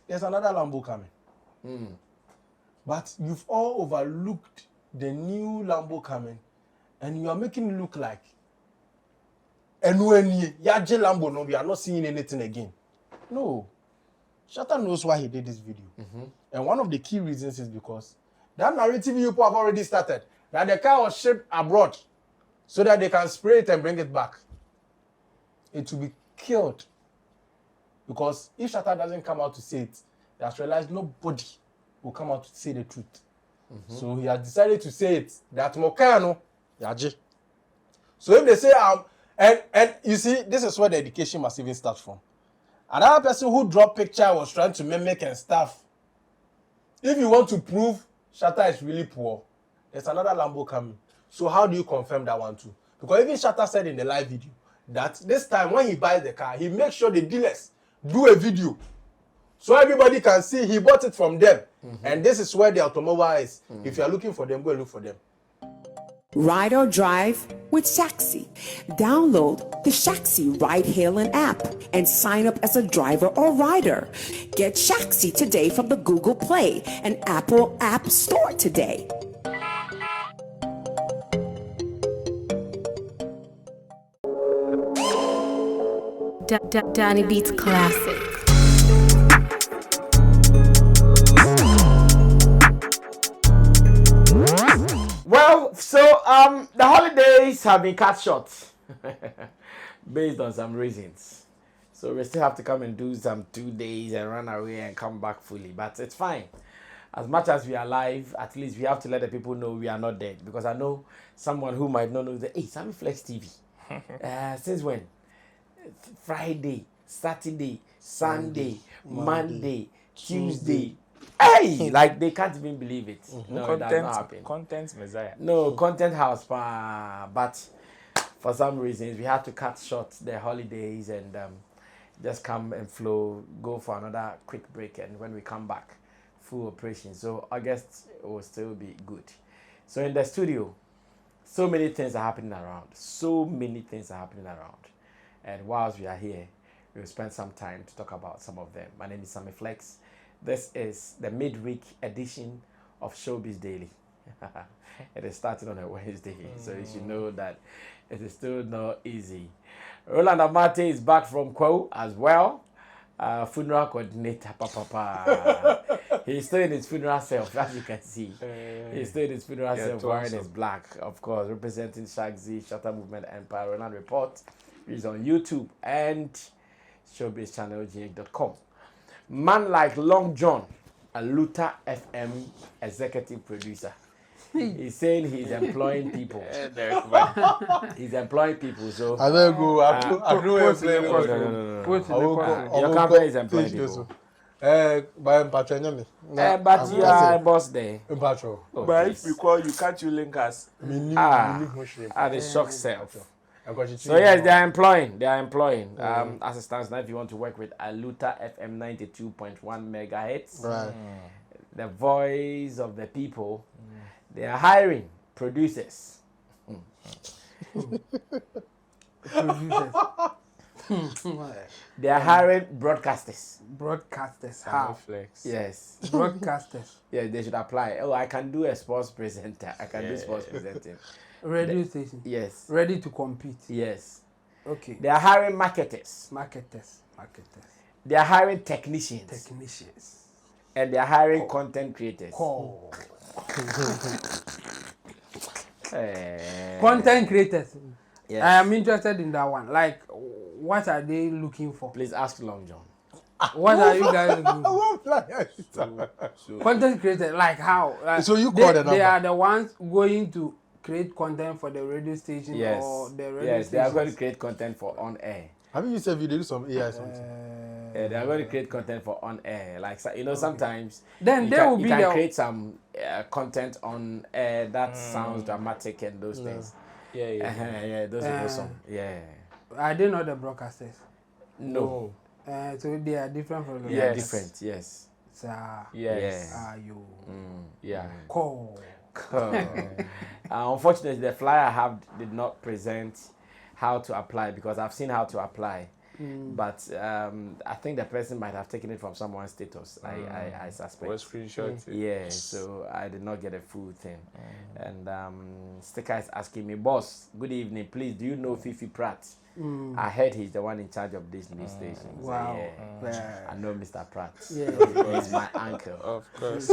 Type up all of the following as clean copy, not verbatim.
there's another Lambo coming. But you've all overlooked the new Lambo coming, and you are making it look like and when Yaje Lambo, no, we are not seeing anything again. No. Shatta knows why he did this video. And one of the key reasons is because that narrative people have already started, that the car was shipped abroad so that they can spray it and bring it back. It will be killed. Because if Shatta doesn't come out to say it, he has realized nobody will come out to say the truth. So he has decided to say it, that Mokano, Yaje. So if they say, and you see, this is where the education must even start from. Another person who dropped picture was trying to mimic and stuff. If you want to prove Shatta is really poor, there's another Lambo coming. So how do you confirm that one too? Because even Shatta said in the live video that this time when he buys the car, he makes sure the dealers do a video so everybody can see he bought it from them. And this is where the automobile is. If you are looking for them, go look for them. Ride or drive with Shaxi. Download the Shaxi ride-hailing app and sign up as a driver or rider. Get Shaxi today from the Google Play and Apple App Store today. Danny Beats Classic. Well, so the holidays have been cut short based on some reasons. So we still have to come and do some 2 days and run away and come back fully. But it's fine. As much as we are alive, at least we have to let the people know we are not dead. Because I know someone who might not know that, hey, Sammy Flex TV. Since when? Friday, Saturday, Sunday, Monday, Tuesday. Hey, like they can't even believe it. No, it does not happen. Content Messiah. No, content house, but for some reasons we had to cut short the holidays and just come and flow, go for another quick break, and when we come back, full operation. So August will still be good. So in the studio, so many things are happening around. And whilst we are here, we'll spend some time to talk about some of them. My name is Sammy Flex. This is the midweek edition of Showbiz Daily. It is starting on a Wednesday, so you should know that it is still not easy. Roland Amate is back from Kwau as well. Funeral coordinator, He's still in his funeral self, as you can see. He's still in his funeral self, wearing his black, of course, representing shaxi, Shatta Movement Empire. Roland Report is on YouTube and showbizchannelgh.com. Man like Long John, a Luther FM executive producer. He's saying he's employing people. He's employing people, so... I will go. No. Your company is employing people. But you are a boss there. But if we call you, can't you link us? At the shock self. So yes, they are employing. As it stands now, if you want to work with Aluta FM 92.1 megahertz, right. The voice of the people, they are hiring producers. They are hiring broadcasters. How? Yes. Broadcasters. Yeah, they should apply. Oh, I can do a sports presenter. I can do sports presenting. Radio station. Yes. Ready to compete. Yes. Okay. They are hiring marketers. Marketers. They are hiring technicians. And they are hiring content creators. Content creators. Yes. I am interested in that one. Like, what are they looking for? Please ask Long John. What are you guys looking for? Content creators, like how? Like so you call they are the ones going to create content for the radio station or the radio Yes, they are going to create content for on air. Have you said you did some AI something? Yeah, they are going to create content for on air. Like, you know, sometimes then you can create some content on air that sounds dramatic and those things. Yeah, those are some. Yeah. Are they not the broadcasters? No. So they are different from the They are different, yes. Yes. Cool. Unfortunately, the flyer I have did not present how to apply, because I've seen how to apply. but I think the person might have taken it from someone's status. I suspect. Was screenshot. Yeah, so I did not get a full thing. And Sticker is asking me, boss, good evening, please, do you know Fifi Pratt? I heard he's the one in charge of this news station. Wow. I know Mr. Pratt. Yeah. He's my uncle. Of course.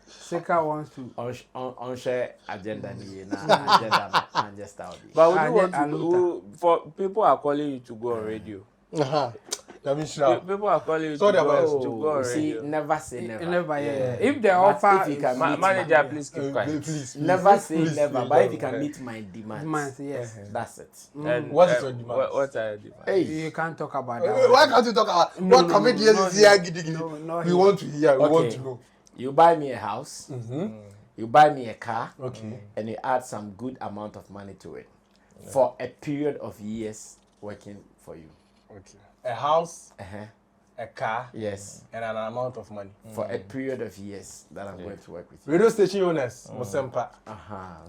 Seka wants to. On share agenda, agenda, and just out. But would you want to, for people are calling you to go on radio. That means sure. People are calling you Sorry to about go on See, radio. never say never. Never, Yeah. If they But offer, if you can meet Manager, please keep quiet. Please, never say please, never, please, but if you can meet my demands, yes. that's it. And, What is your demand? What are your demands? Hey, You can't talk about Wait, that. why can't you talk about No, what no, comedians no, is here? no, Giddy, giddy. no, We want to hear. We want okay. to know. You buy me a house, you buy me a car, Okay. and you add some good amount of money to it for a period of years working for you. Okay. A house, Uh-huh. a car, Yes, and an amount of money. for a period of years that I'm going to work with you. Radio station owners, Musempa.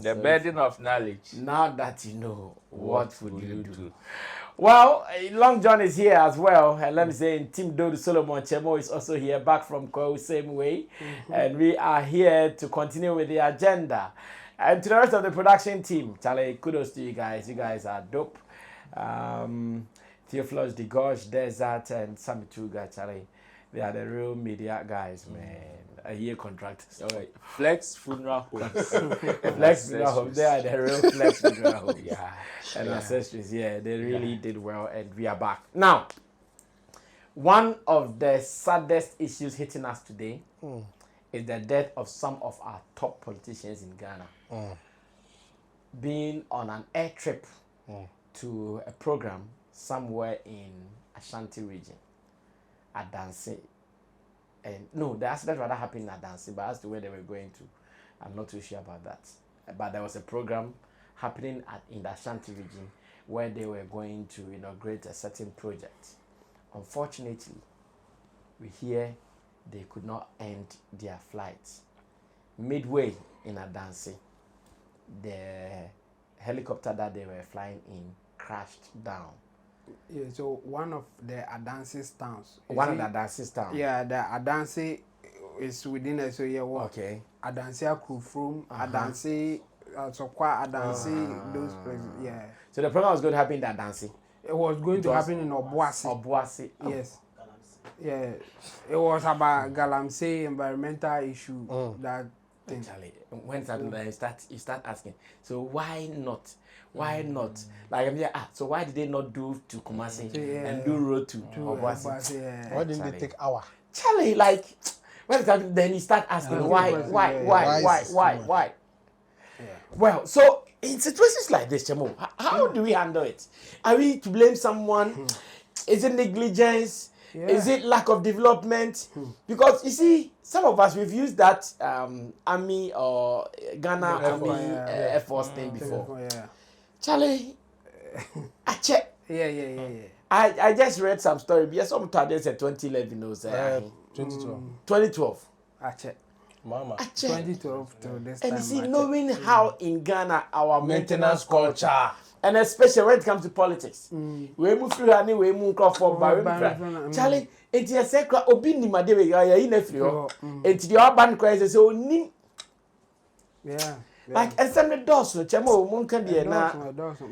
The So burden of knowledge. now that you know, what would you do? Well, Long John is here as well. And let me say, Team Dodo Solomon Chemo is also here, back from Kwao, same way. And we are here to continue with the agenda. And to the rest of the production team, Charlie, kudos to you guys. You guys are dope. Theophilus Digosh, Desert, and Sammy Tuga, Charlie. They are the real media guys, man. A year contractors. All right. Flex Funeral Homes. Flex Funeral Home. They are the real Flex Funeral Home. Yeah. And accessories, yeah, they really did well, and we are back. Now, one of the saddest issues hitting us today is the death of some of our top politicians in Ghana. Being on an air trip to a program somewhere in Ashanti region, Adansi. And no, the accident rather happened in Adansi, but as to where they were going to, I'm not too sure about that. But there was a program happening in the Ashanti region where they were going to inaugurate a certain project. Unfortunately, we hear they could not end their flight. Midway in Adansi, the helicopter that they were flying in crashed down. Yeah, so one of the Adansi towns. One of the Adansi towns. Yeah, the Adansi is within a so yeah what? Okay. Adansi Akufrum, Adansi Sokwa, Adansi, those places. Yeah. So the program was going to happen in Adansi. It was going to happen in Obuasi. Obuasi. Yes. Yeah. It was about Galamsey environmental issue that thing. Charlie, when you start asking, so why not? Why not? Like I'm here, so why did they not do to Kumasi and do road to Obuasi? Yeah. Why didn't they take hour? Charlie, like when then you start asking why? Yeah. Well, so in situations like this, Chemo, how do we handle it? Are we to blame someone? Is it negligence? Yeah. Is it lack of development? Because you see, some of us we've used that army or Ghana Army Air Force thing before. Yeah. Charlie, I check. Yeah. I just read some story. Yes, some time said 2011 knows 2012. 2012. I check. Mama. 2012 to this And time. you see, knowing how in Ghana our maintenance Maintenance culture, culture. and especially when it comes to politics, we move through and we move for Charlie, it's a secret. Obi ni madewe ya ina frio. It's the urban crisis. So ni Yeah. like and some the doors no chemo mun can be na.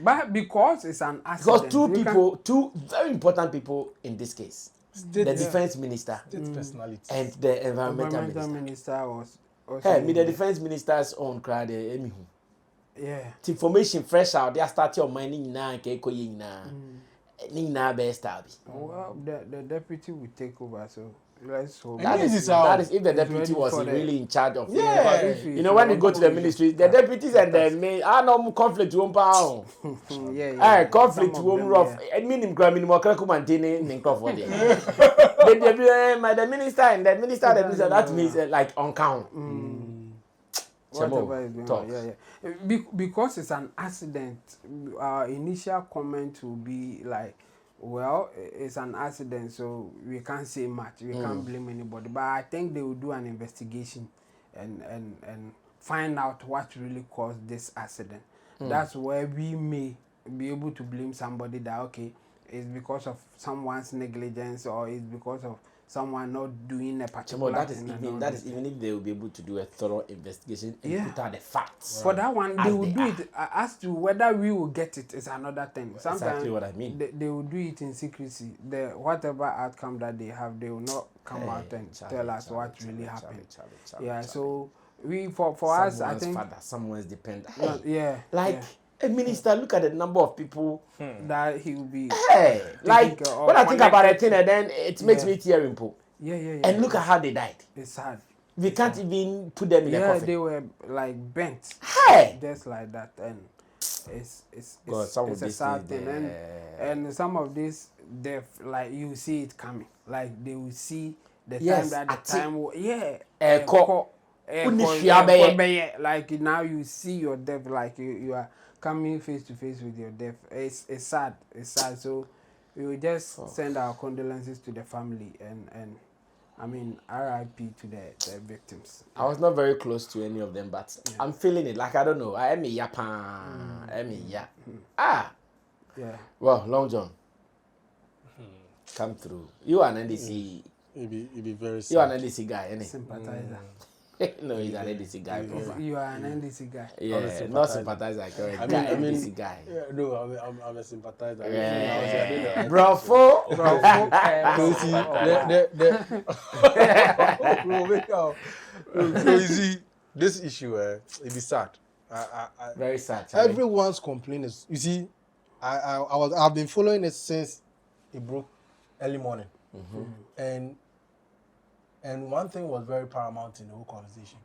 But because it's an accident. Because two very important people in this case, State, the defense minister state personality. and the environmental environmental minister. minister was Hey, me the defense minister's own crowd emi hu. Yeah. The information fresh out, they start your mining na ke koye na. Ni na best abi. Well, the deputy will take over, so let's hope. That This is is how- that is if the deputy ready was for the- really in charge of Yeah. it. You know when you go to the ministry, the deputies and the main no conflict won't pound. Yeah. Conflict Some of won't them, rough. yeah. I mean him gram minimum kra kuma ntene nko for there. The minister and the minister that means like on count. Whatever is going talk. on. Yeah. Because it's an accident, our initial comment will be like, well, it's an accident, so we can't say much. We can't blame anybody. But I think they will do an investigation and find out what really caused this accident. That's where we may be able to blame somebody that, okay, it's because of someone's negligence or it's because of someone not doing a particular that is thing. even if they will be able to do a thorough investigation and Yeah. put out the facts. For that one, they As will they do are. it. As to whether we will get it is another thing. Sometimes Exactly what I mean. They will do it in secrecy. Whatever outcome that they have, they will not come out and tell us what really happened. So we for us, I think father, someone's dependent. A minister, look at the number of people that he will be. Hey, like when I think about it, and then it makes me tear in. Yeah. And look at how they died. It's sad. We can't even put them in a coffin. They were like bent. Hey, just like that, and it's a sad thing. And some of this death, like you see it coming. Like they will see the time that the time like now you see your death, like you are coming face to face with your death. It's sad. So we will just send our condolences to the family and I mean RIP to the victims. I was not very close to any of them, but I'm feeling it. Like I don't know. I am a Yeah. Well, Long John, come through. You are an NDC. It be very sad. You are an NDC guy, innit? Sympathizer. No, he's an NDC guy. You are an NDC guy. Yeah, not sympathizer. NDC guy. Yeah, no, I'm a sympathizer. Yeah. Bravo. So you see, this issue, it be sad. Very sad. Everyone's complaint is, you see, I've been following it since it broke early morning, and one thing was very paramount in the whole conversation.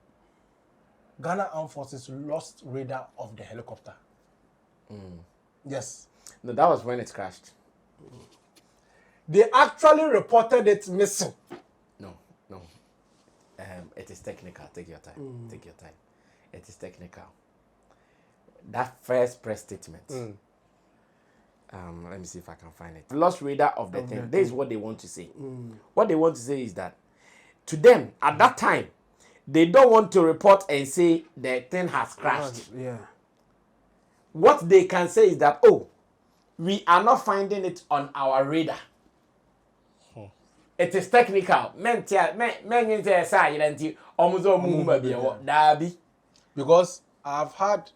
Ghana Armed Forces lost radar of the helicopter. Yes. No, that was when it crashed. They actually reported it missing. No. It is technical. Take your time. It is technical. That first press statement. Let me see if I can find it. Lost radar of the thing. This is what they want to say. What they want to say is that to them, at that time, they don't want to report and say the thing has crashed. Yeah. What they can say is that, we are not finding it on our radar. It is technical. Because I've had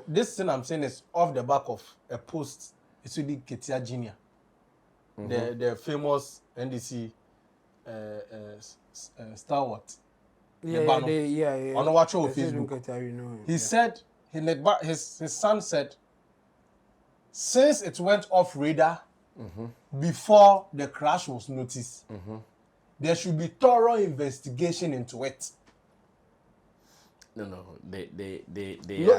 this thing I'm saying is off the back of a post. It's really Ketia Jr., the famous NDC stalwart. Yeah. On watch on Facebook. He said his son said, since it went off radar before the crash was noticed, there should be thorough investigation into it. No, they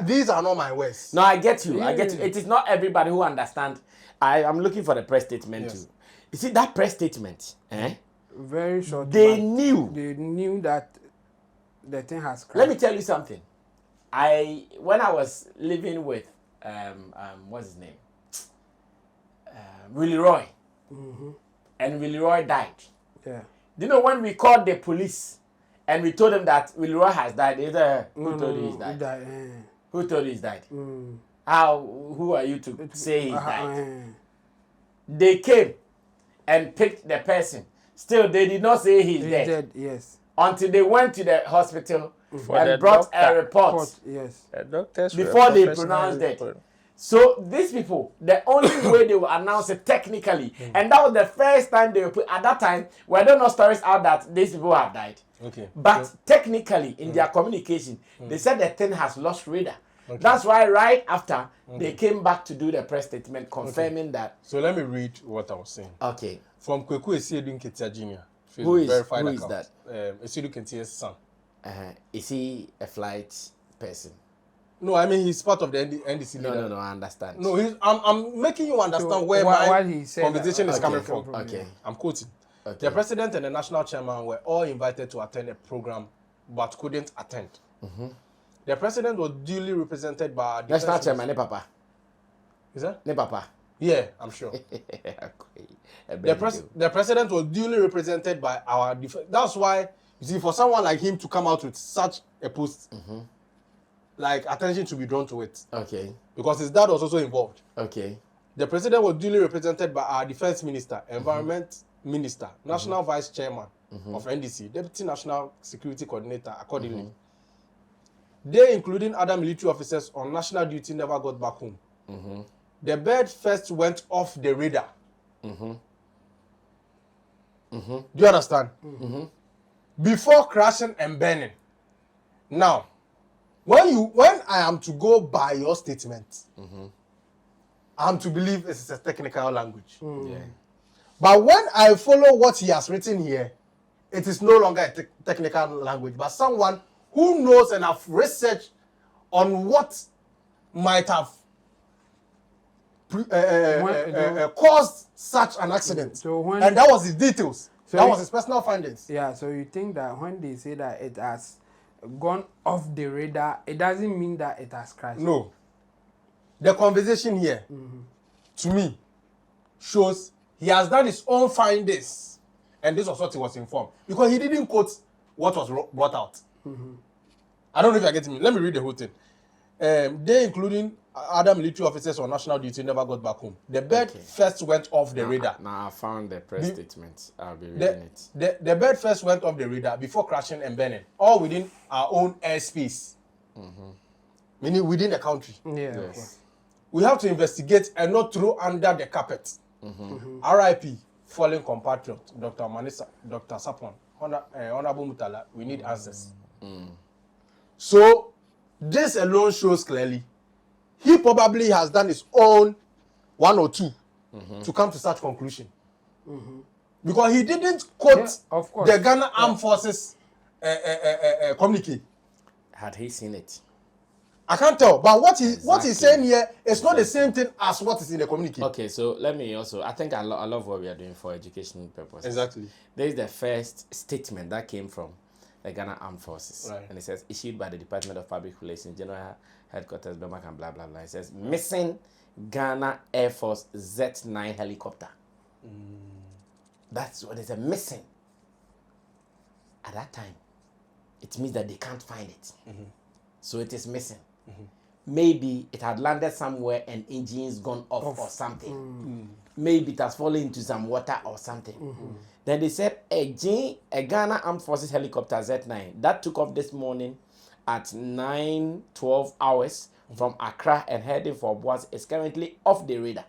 these are not my words. No, I get you. It is not everybody who understands. I'm looking for the press statement too. You see that press statement, Very short. They knew that the thing has crashed. Let me tell you something. When I was living with what's his name? Willie Roy. And Willie Roy died. Yeah. Do you know when we called the police and we told them that Willie Roy has died? They said, who told you he's died? Who told you he's died? Who are you to say he's died? They came and picked the person. Still, they did not say he's dead. Yes. Until they went to the hospital and brought a report. Yes. Before they pronounced it. So these people, the only way they will announce it technically, and that was the first time they will put, at that time, were there no stories out that these people have died? Okay. But technically, in their communication, they said the thing has lost radar. Okay. That's why right after, they came back to do the press statement confirming that. So let me read what I was saying. Okay. From Kweku Esiedu Nketia Jr. Who is that? Esiedu Nketia's son. Is he a flight person? No, I mean he's part of the NDC leader. No, I understand. No, I'm making you understand where my conversation is coming from. Okay. I'm quoting. Okay. The president and the national chairman were all invited to attend a program, but couldn't attend. The president was duly represented by national chairman, ne papa. Is that? Ne papa. Yeah, I'm sure. The president was duly represented by our defense. That's why, you see, for someone like him to come out with such a post, like attention to be drawn to it. Okay. Because his dad was also involved. Okay. The president was duly represented by our defense minister, environment minister, national vice chairman of NDC, deputy national security coordinator accordingly. They, including other military officers on national duty, never got back home. The bird first went off the radar. Do you understand? Before crashing and burning. Now, when I am to go by your statement, I am to believe this is a technical language. Yeah. But when I follow what he has written here, it is no longer a technical language, but someone who knows and have researched on what might have caused such an accident. And that was his details. That was his personal findings. Yeah, so you think that when they say that it has gone off the radar, it doesn't mean that it has crashed? No. The conversation here, to me, shows he has done his own findings. And this was what he was informed. Because he didn't quote what was brought out. I don't know if you're getting me. Let me read the whole thing. They, including other military officers on national duty, never got back home. The bird first went off the radar. Now I found the press statement. I'll be reading it. The bird first went off the radar before crashing and burning, all within our own airspace. Meaning within the country. Yeah. Yes. We have to investigate and not throw under the carpet. R.I.P. fallen compatriot, Dr. Manisa, Dr. Sapon, Honorable Mutala, we need answers. So, this alone shows clearly he probably has done his own one or two to come to such conclusion. Because he didn't quote the Ghana Armed Forces communique. Had he seen it? I can't tell, but what he's saying here is not the same thing as what is in the communique. Okay, so let me also, I think I love what we are doing for educational purposes. Exactly. There is the first statement that came from the Ghana Armed Forces. Right. And it says, issued by the Department of Public Relations, General Headquarters, Bemak and blah, blah, blah. It says, missing Ghana Air Force Z9 helicopter. That's what it is, missing. At that time, it means that they can't find it. So it is missing. Maybe it had landed somewhere and engines gone off or something. Maybe it has fallen into some water or something. Then they said a Ghana Armed Forces helicopter Z9 that took off this morning at 9:12 hours from Accra and heading for Boise is currently off the radar.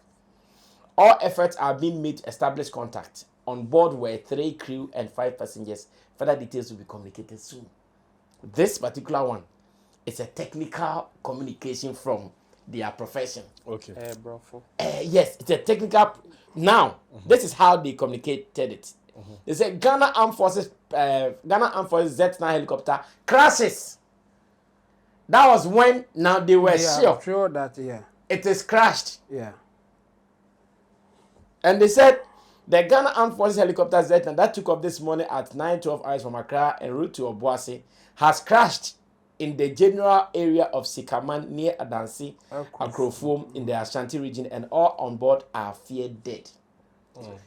All efforts are being made to establish contact. On board were 3 crew and 5 passengers. Further details will be communicated soon. This particular one, it's a technical communication from their profession. Okay. Yes, it's a technical. Now, this is how they communicated it. They said Ghana Armed Forces Z9 helicopter crashes. That was when now they were sure that it is crashed. Yeah. And they said the Ghana Armed Forces helicopter Z9 that took off this morning at 9:12 hours from Accra en route to Obuasi has crashed in the general area of Sikaman near Adansi, Akrofom in the Ashanti region, and all on board are feared dead.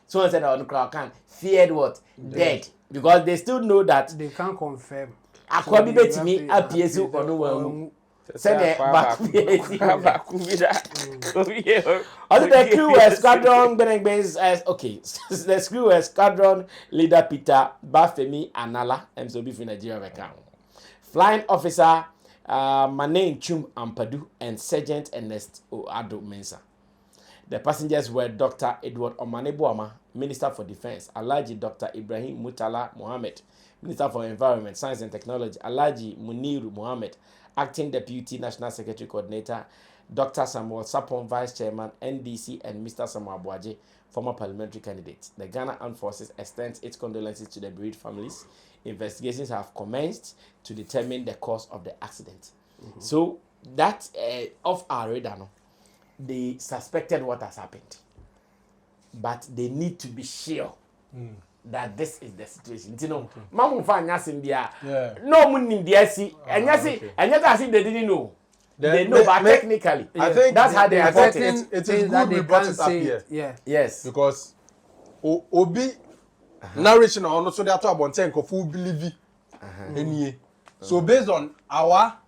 So I said on Krakan, feared what? Dead. Because they still know that they can't confirm. Akwabi bet me APSU or no one. Said the back. The crew were squadron okay. The crew were squadron leader Peter Bafemi Anala, MSOB for Nigeria. Flying officer Mane Chum Ampadu and Sergeant Ernest Oado Mensah. The passengers were Dr. Edward Omanebuama, Minister for Defense, Alhaji Dr. Ibrahim Mutala Mohammed, Minister for Environment, Science and Technology, Alhaji Muniru Mohammed, Acting Deputy National Secretary Coordinator, Dr. Samuel Sapon, Vice Chairman, NDC, and Mr. Samuel Abuaje, former parliamentary candidate. The Ghana Armed Forces extends its condolences to the bereaved families. Investigations have commenced to determine the cause of the accident. So that off our radar, no, they suspected what has happened, but they need to be sure that this is the situation. You know, Mamu Fanyas in there, no one in the see, and yes, they didn't know. They know, but technically, I think that's how they report it. It is good we brought it up here. Yeah. Yes, because Obi narration on also they are talking about saying who believe it. So based on our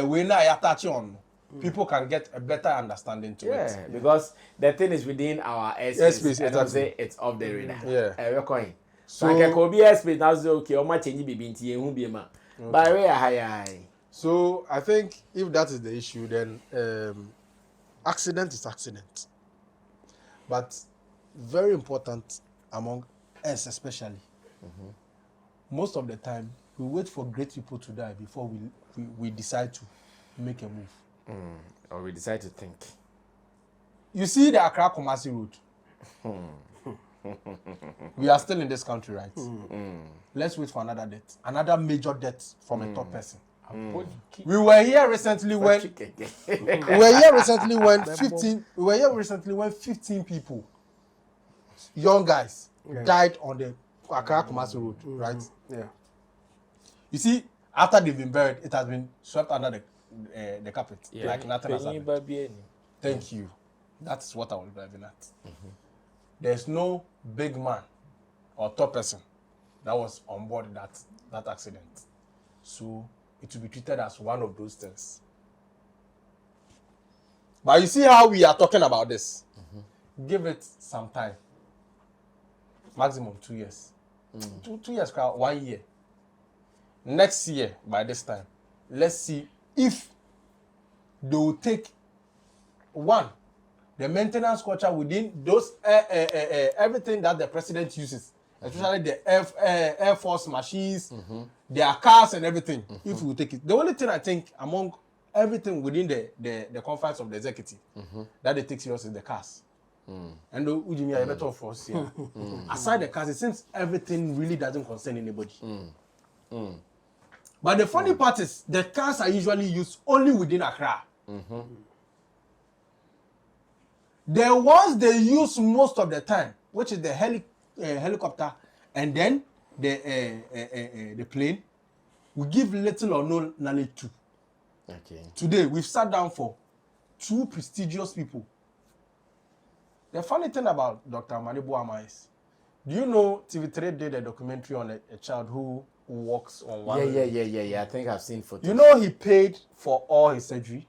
we now attach on people can get a better understanding to it. Yeah, because the thing is within our airspace, and exactly. say it's off the radar. Yeah. We're going. So I can be airspace now. Say okay, how much any baby into you be ma. By way high. So I think if that is the issue, then accident is accident. But very important among us especially. Most of the time, we wait for great people to die before we decide to make a move. Or we decide to think. You see the Accra Kumasi road. We are still in this country, right? Let's wait for another death, another major death from a top person. We were here recently when 15 people, young guys, died on the Accra Kumasi road, right? Yeah. You see, after they've been buried, it has been swept under the carpet, like nothing has happened. Thank you. That's what I was driving at. There's no big man or top person that was on board that accident. So it will be treated as one of those things. But you see how we are talking about this? Give it some time. Maximum 2 years. 2 years, 1 year. Next year, by this time, let's see if they will take the maintenance culture within those everything that the president uses, especially the Air Force machines, their cars and everything. If we take it, the only thing I think among everything within the confines of the executive that they take serious is the cars. And Ujimi are better for us here. Aside the cars, it seems everything really doesn't concern anybody. But the funny part is the cars are usually used only within Accra. The ones they use most of the time, which is the helicopter and then the plane, we give little or no knowledge to. Okay. Today, we've sat down for 2 prestigious people. The funny thing about Dr. Manibu Ama is, do you know TV3 did a documentary on a child who walks on one leg? Yeah. I think I've seen photos. You know he paid for all his surgery?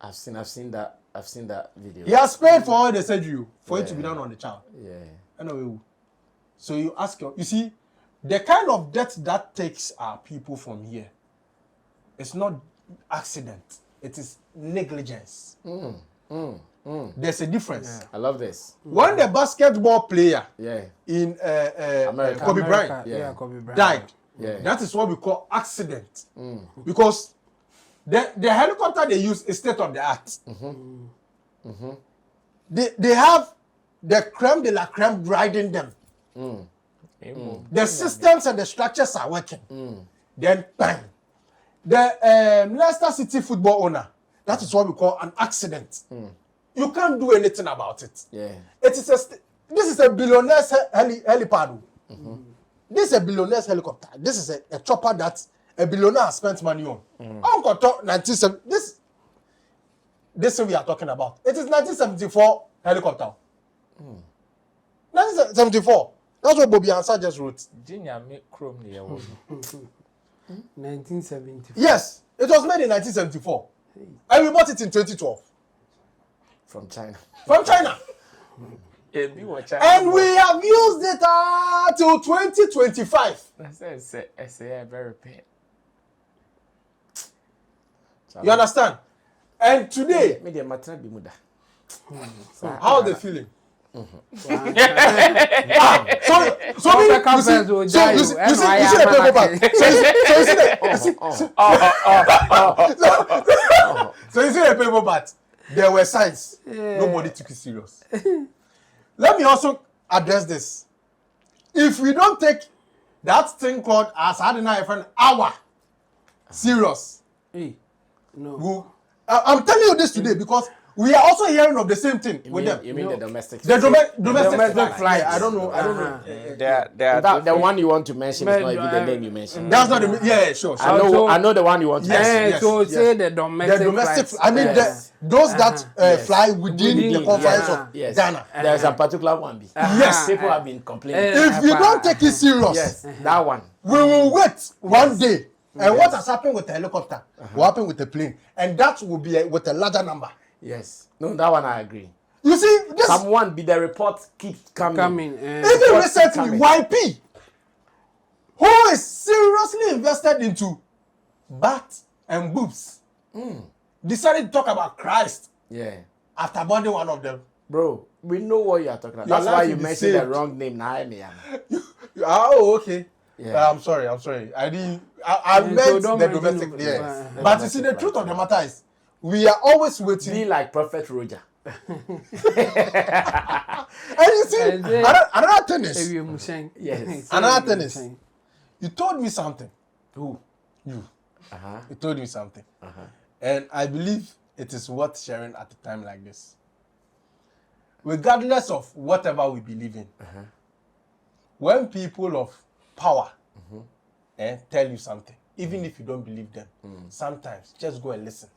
I've seen that video. He has paid for all the surgery for it to be done on the child. Yeah. Anyway, so you see, the kind of death that takes our people from here, it's not accident, it is negligence. There's a difference. Yeah. I love this. When the basketball player in America. Kobe Bryant Kobe Bryant died, Yeah. that is what we call accident. Because the helicopter they use is state of the art. They have the creme de la creme riding them. The systems and the structures are working. Then bang. The Leicester City football owner, that is what we call an accident. You can't do anything about it. Yeah. This is a billionaire's helipad. This is a billionaire's helicopter. This is a chopper that a billionaire has spent money on. Uncle talk 1970. This thing we are talking about. It is 1974 helicopter. 1974. That's what Bobby Ansah just wrote. 1974. Yes, it was made in 1974. And we bought it in 2012. From China. From China. And we have used it till 2025. That's very pain. You understand? And today, how are they feeling? So you see the paper bag. So you see the paper bag. There were signs. Nobody took it serious. Let me also address this. If we don't take that thing called as an hour serious, I'm telling you this today because we are also hearing of the same thing with them. You mean the domestic? The domestic flight. I don't know. The one you want to mention is not even the name you mentioned. That's not the sure. I know the one you want to mention. Say the domestic. I mean those that fly within the confines of Ghana. There's a particular one. Yes, people have been complaining. If you don't take it serious, that one. We will wait one day And what has happened with the helicopter will happen with the plane. And that will be with a larger number. Yes. No, that one I agree. You see, this Someone be the report keeps coming. even recently, YP, who is seriously invested into bats and boobs, decided to talk about Christ after burning one of them. Bro, we know what you are talking about. Your That's life why will you be mentioned saved. the wrong name. Nah, Oh, okay. Yeah. I'm sorry. I didn't. I meant so the don't mention domestic. it. Yes. Yeah. But you see, the truth of the matter is, we are always waiting. Be like Prophet Roger. And you see, another thing is, Yes. another thing is, you told me something. Who? You. Uh-huh. You told me something. And I believe it is worth sharing at a time like this. Regardless of whatever we believe in, when people of power tell you something, even if you don't believe them, sometimes just go and listen.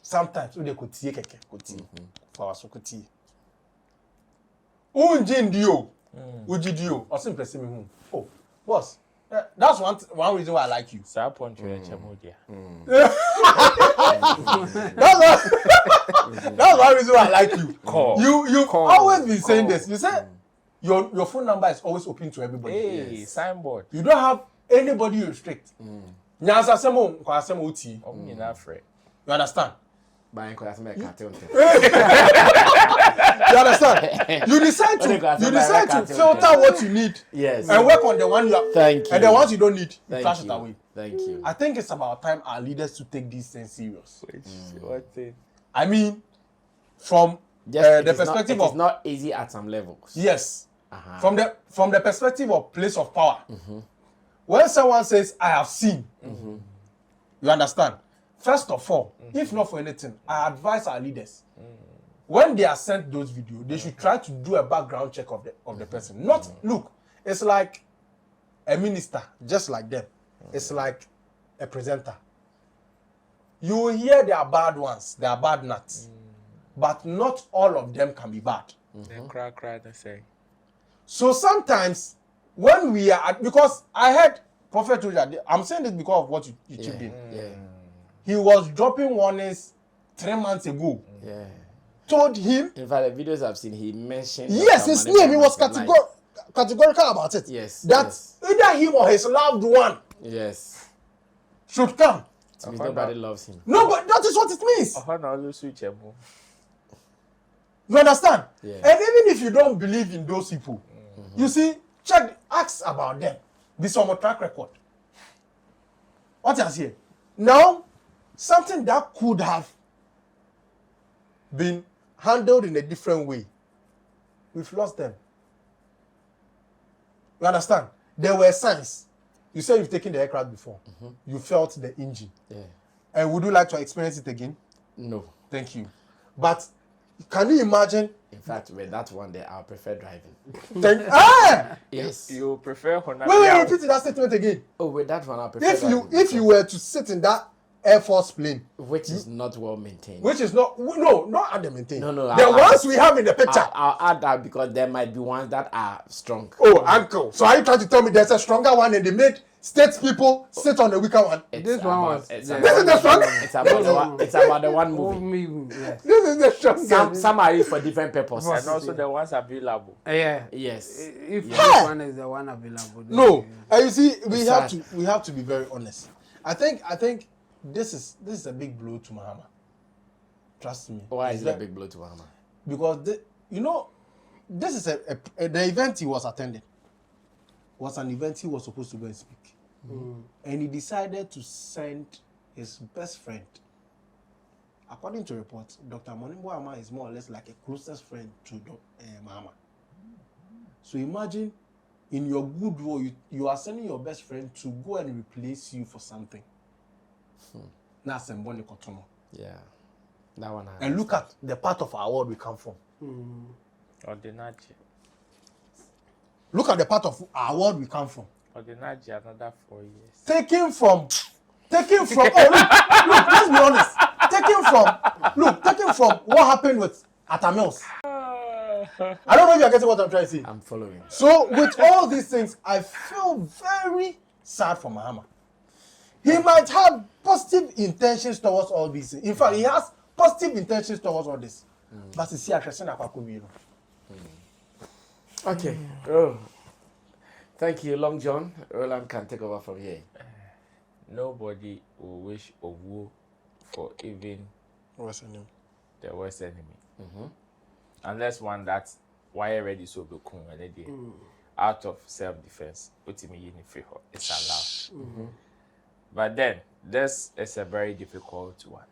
Sometimes they could see for us could see. Unjindio, Ujidio, or simply say me. Oh, boss, that's one reason why I like you. That's one reason why I like you. You've always been saying this. You say your phone number is always open to everybody. Hey, signboard. You don't have anybody you restrict. You understand? You understand? You decide to filter what you need. Yes. And work on the one you have. Thank you. And the ones you don't need, you flash it away. Thank you. I think it's about time our leaders to take these things serious. What thing? I mean, from the perspective of it's not easy at some levels. yes, from the perspective of place of power. When someone says, "I have seen," you understand? First of all, if not for anything, I advise our leaders when they are sent those videos, they should try to do a background check of the person. Not look, it's like a minister, just like them. It's like a presenter. You will hear there are bad ones, there are bad nuts, but not all of them can be bad. Then cry, they say. So sometimes when we are because I heard Prophet Roger, I'm saying this because of what you chipped in. Yeah. He was dropping warnings 3 months ago. Yeah. Told him. In fact, the videos I've seen, he mentioned. Yes, his name. He was categorical about it. Yes. That either him or his loved one Yes. should come. It means nobody loves him. No, but that is what it means. You understand? Yeah. And even if you don't believe in those people, you see, ask about them. This is my track record. What is here? Now, something that could have been handled in a different way, we've lost them. You understand? There were signs. You said you've taken the aircraft before. You felt the engine. Yeah. And would you like to experience it again? No. Thank you. But can you imagine? In fact, with that one there, I prefer driving. Yes. You prefer Honda? Wait, repeat that statement again. Oh, with that one, I prefer driving. If you were to sit in that Air Force plane, which is not well maintained. which is not under maintained. No, The ones we have in the picture. I'll add that because there might be ones that are strong. Oh, uncle. So are you trying to tell me there's a stronger one and they made state people sit on the weaker one? This one was. This is the strongest. It's about the one movie. Yes. This is the strongest. Some are used for different purposes. And also the ones available. Yeah. Yes. If this one is the one available. then- No. And you see, we It's have to be very honest. I think this is a big blow to Mahama. Trust me. Why is it a big blow to Mahama? Because this is the event he was attending was an event he was supposed to go and speak, and he decided to send his best friend. According to reports, Dr. Monimbo is more or less like a closest friend to Mahama. So imagine, in your good role, you are sending your best friend to go and replace you for something. That's Mboni Kotono. Yeah. That one. And look at the part of our world we come from. Ordinachi. Look at the part of our world we come from. Ordinachi another 4 years. Taking from look, let's be honest. Taking from what happened with Atamils. I don't know if you're getting what I'm trying to say. I'm following. So with all these things, I feel very sad for Mahama. He might have positive intentions towards all this. In fact, he has positive intentions towards all this. But it's here, Okay. Oh. Thank you, Long John. Roland can take over from here. Nobody will wish a war for even What's the name? the worst enemy. Unless one that's why already so be cool and out of self-defense, put me in free it's allowed. But then this is a very difficult one,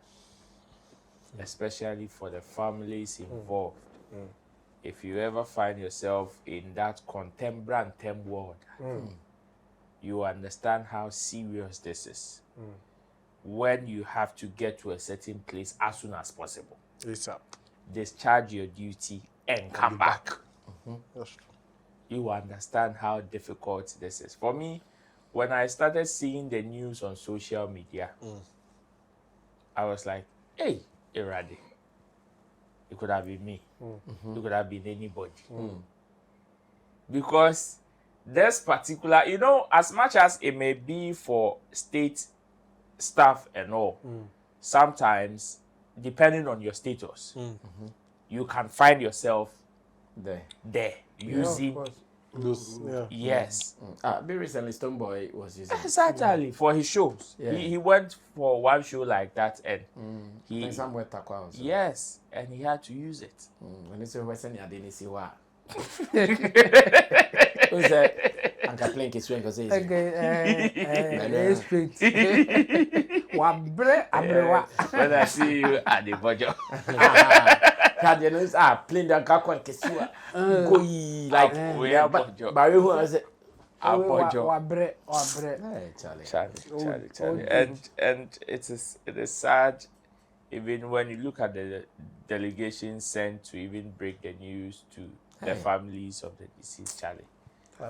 especially for the families involved. If you ever find yourself in that contemporary world, you understand how serious this is. When you have to get to a certain place as soon as possible. Yes, sir. Discharge your duty and come back. That's true. You understand how difficult this is. For me, when I started seeing the news on social media, I was like, hey, Irade, it could have been me. It could have been anybody. Because this particular, you know, as much as it may be for state staff and all, sometimes, depending on your status, you can find yourself there using Those, yeah. yes. Very recently, Stonebwoy was using Exactly, for his shows. Yeah. He went for one show like that and he somewhere Takwa also. yes, and he had to use it. When you say Western, I didn't see what. Who said, Uncle Plink is going to say, When I see you at the budget. Cardinals are playing the Gakwan Kesua. Go like We are budget. Barry who has it. Charlie. And it is sad even when you look at the delegation sent to even break the news to the families of the deceased Charlie.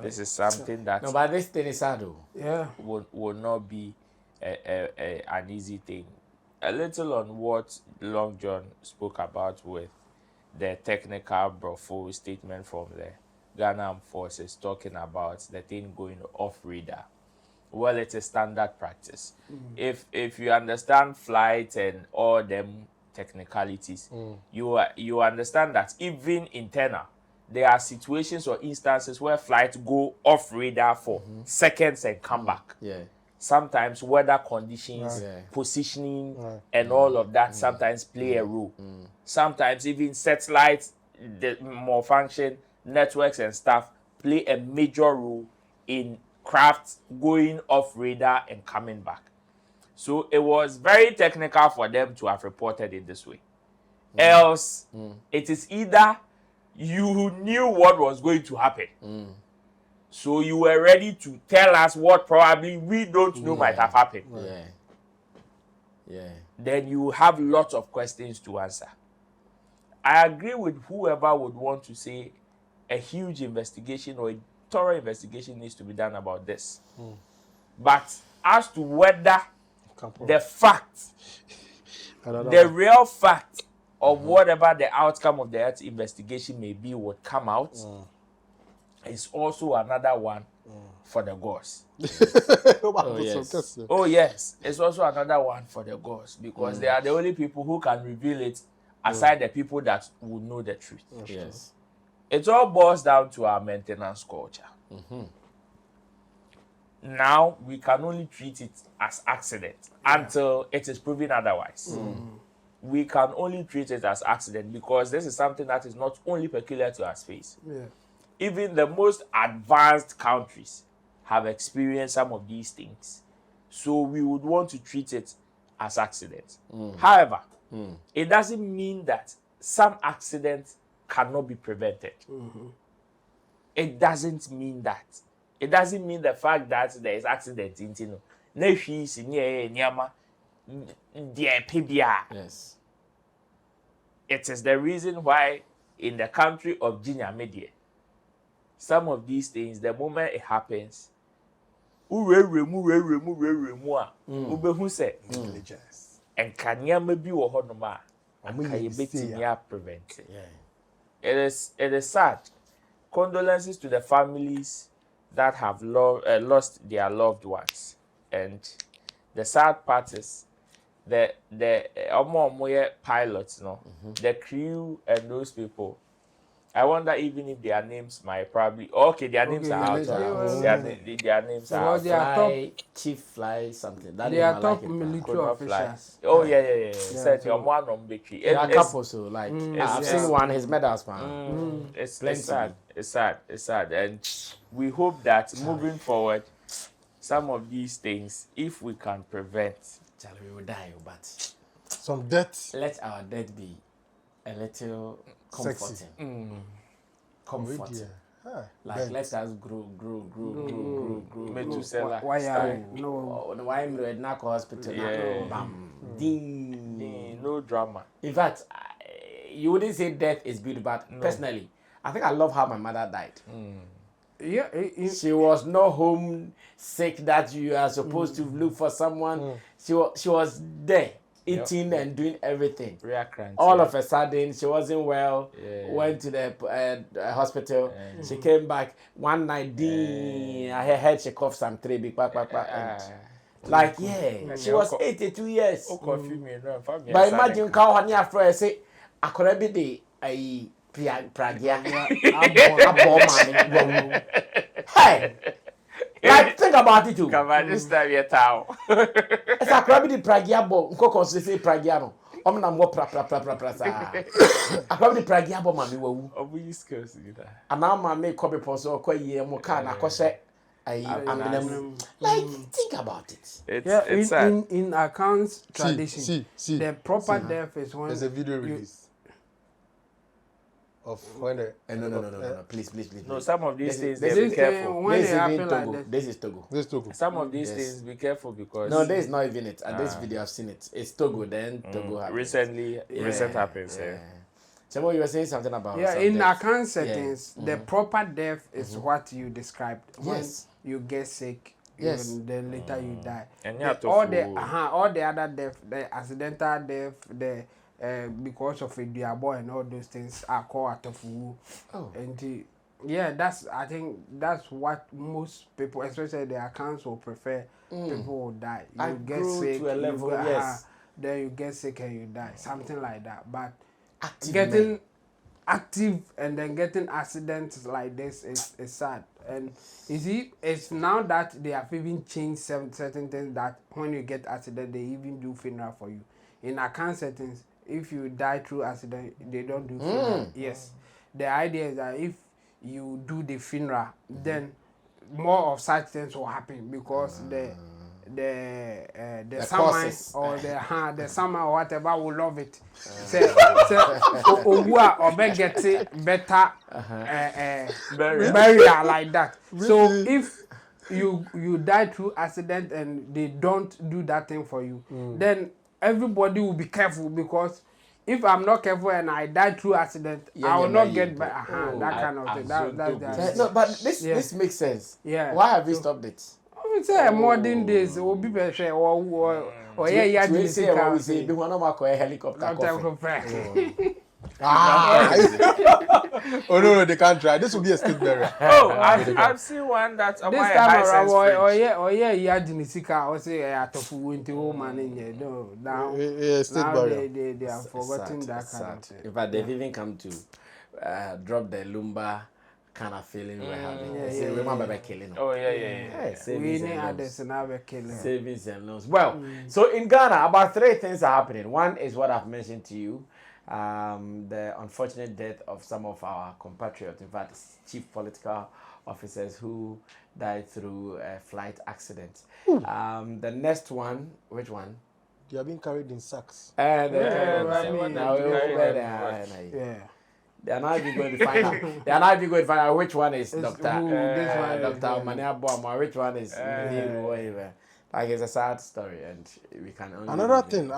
This is something that no, but this thing is sad though. Yeah. will not be an easy thing. A little on what Long John spoke about with the technical brofo statement from the Ghana Armed Forces talking about the thing going off radar. Well, it's a standard practice. If you understand flight and all them technicalities, you understand that even internal, there are situations or instances where flights go off radar for seconds and come back. Yeah. Sometimes weather conditions, positioning, and all of that sometimes play a role. Sometimes even satellites, the more function, networks and stuff play a major role in crafts going off radar and coming back. So it was very technical for them to have reported it this way. Else, it is either you knew what was going to happen. So you were ready to tell us what probably we don't know might have happened. Then you have lots of questions to answer. I agree with whoever would want to say a huge investigation or a thorough investigation needs to be done about this. But as to whether the fact, the real fact of whatever the outcome of the Earth investigation may be would come out, is also another one for the gods. Oh yes, it's also another one for the gods because they are the only people who can reveal it aside the people that will know the truth. Yes. It all boils down to our maintenance culture. Now we can only treat it as accident until it is proven otherwise. We can only treat it as accident because this is something that is not only peculiar to our space. Even the most advanced countries have experienced some of these things. So we would want to treat it as accident. However, it doesn't mean that some accidents cannot be prevented. It doesn't mean that. It doesn't mean the fact that there is accident in Tino. Yes. It is the reason why in the country of Ginia Media, some of these things, the moment it happens, Intelligence. and kanyama bi wo honoma prevent it is sad. Condolences to the families that have lost their loved ones, and the sad part is the pilots, the crew and those people. I wonder even if their names might probably their names are out. Their names are out. They are top Chief Fly something. That they name are I top like it, military Could not fly. officials. Oh yeah. Said so- your one on Becky. there are couples, so like I've seen one. His medals, man. It's Plenty. sad. It's sad, and we hope that moving forward, some of these things, if we can prevent, Charlie, we will die, but Some death. let our death be a little Sexy. comforting. Comforting. Yeah. Like Bent. let us grow. Methuselah. Why style. no? Oh, why am I at Nako Hospital? Yeah. Bam. Ding. No drama. In fact, you wouldn't say death is beautiful, but personally, I think I love how my mother died. Yeah, She was not home sick that you are supposed to look for someone. She was there eating and doing everything. All of a sudden, she wasn't well. Went to the hospital. She came back one night. I heard she coughed some 3 big pack. Like she was 82 years. But imagine how honey after say I could be the pragia. Hey, like think about it too. Come on, this time you're town. It's a crabby the pragia bo. Nko consider pragia no. Na mo pra sa. A crabby the pragia bo mami wawu. Obu skills gida. Ana ma me kobe ponso kwa ye mo ka na kose like think about it. It's sad. in accounts tradition, See. the proper death is when There's a video release of when the No. Please. No, some of these things, this be thing, careful. when This they is happen even like Togo. that. This is Togo. this Togo. Some of these Yes. things, be careful because No, this is not even it. And this video I've seen it. It's Togo. Then Togo happened. recent happens. Chemo, you were saying something about in death. account settings, the proper death is what you described. When Yes. you get sick, Yes. then later you die. And you have to all the other death, the accidental death, the because of a diabo and all those things are called atofu. Oh. And I think that's what most people, especially the accounts, will prefer. People will die. You I get grew sick to a level, you yes. then you get sick and you die, something like that. But Active getting men. active and then getting accidents like this is sad. And you see, it's now that they have even changed certain things that when you get accident, they even do funeral for you. In account settings, if you die through accident, they don't do funeral. Yes. The idea is that if you do the funeral, then more of such things will happen because the Sammy or the Sammy or whatever will love it. Owa or get it better burial like that. So if you die through accident and they don't do that thing for you, then everybody will be careful because if I'm not careful and I die through accident, I will not get back. That kind of thing. That's No, but this makes sense. Yeah. Why have we stopped it? It's modern days. Will be better or yeah. We say what we say. Be one of my helicopter. Oh no, they can't try. This will be a state burial. Oh, I've seen one that This time around, or say atofu into woman in here. No, now State burial. they have forgotten that kind of thing. In fact, they've even come to drop the lumbar kind of feeling we're having. Remember killing. Oh yeah. We Savings need and others loans. and have a killing. Savings and loans. Well, so in Ghana, about 3 things are happening. One is what I've mentioned to you. The unfortunate death of some of our compatriots, in fact, chief political officers who died through a flight accident. The next one, which one? They are being carried in sacks. They are not even going to find out. They are not even going to find out which one is Dr. Maniabo, which one is whatever. Like it's a sad story, and we can only. Another thing.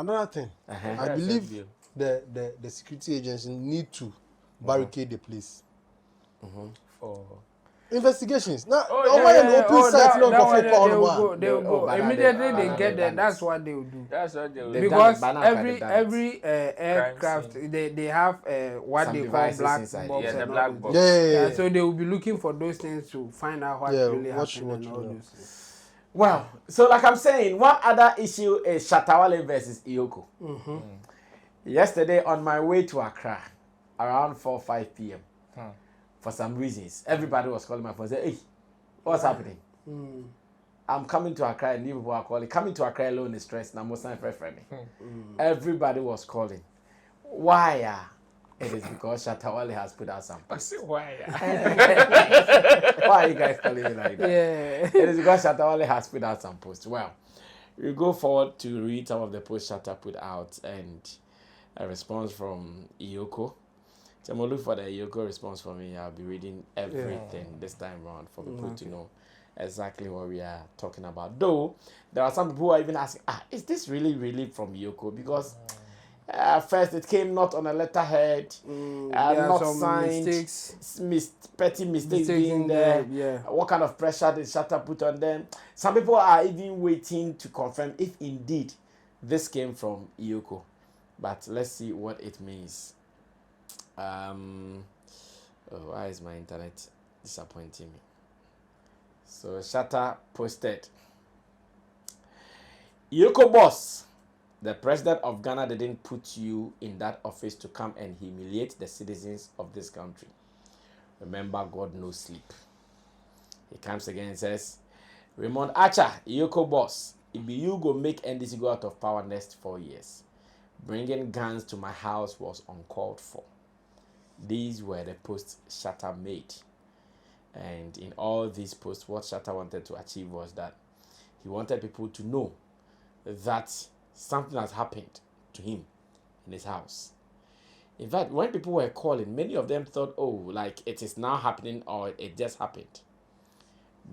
Uh-huh. I believe the security agency need to barricade the place. investigations. Now, Yeah, open site no that go one, for they will Paloma. go. They will go but immediately. they- They but get they there. done That's it. what they will do. That's what they will They've do. done it. Because By now, every they've done it. every aircraft scene. they have what Some they call devices black inside. box Yeah, the and black all those box. things. Yeah. So they will be looking for those things to find out what Yeah, really what happened and you all know. those things. Well, so like I'm saying, one other issue is Shatta Wale versus EOCO. Yesterday, on my way to Accra, around 4 5 p.m., for some reasons, everybody was calling my phone and saying, hey, what's happening? I'm coming to Accra, and people are calling. Coming to Accra alone is stress. Now, most of my friend. Everybody was calling. Why? It is because Shatta Wale has put out some posts. Why? Why are you guys calling me like that? Yeah. It is because Shatta Wale has put out some posts. Well, we go forward to read some of the posts Shatta put out and a response from EOCO. So I'm going to look for the EOCO response from me. I'll be reading everything this time around for people to know exactly what we are talking about. Though, there are some people who are even asking, is this really from EOCO? Because first it came not on a letterhead, There are not some signed, mistakes. petty mistakes Mistakes being in there. there, yeah. What kind of pressure did Shatta put on them? Some people are even waiting to confirm if indeed this came from EOCO. But let's see what it means. Why is my internet disappointing me? So Shatta posted, EOCO boss, the president of Ghana didn't put you in that office to come and humiliate the citizens of this country. Remember, God knows sleep. He comes again and says, Raymond Archer, EOCO boss, if you go make NDC go out of power next 4 years. Bringing guns to my house was uncalled for. These were the posts Shatta made. And in all these posts, what Shatta wanted to achieve was that he wanted people to know that something has happened to him in his house. In fact, when people were calling, many of them thought, like it is now happening or it just happened.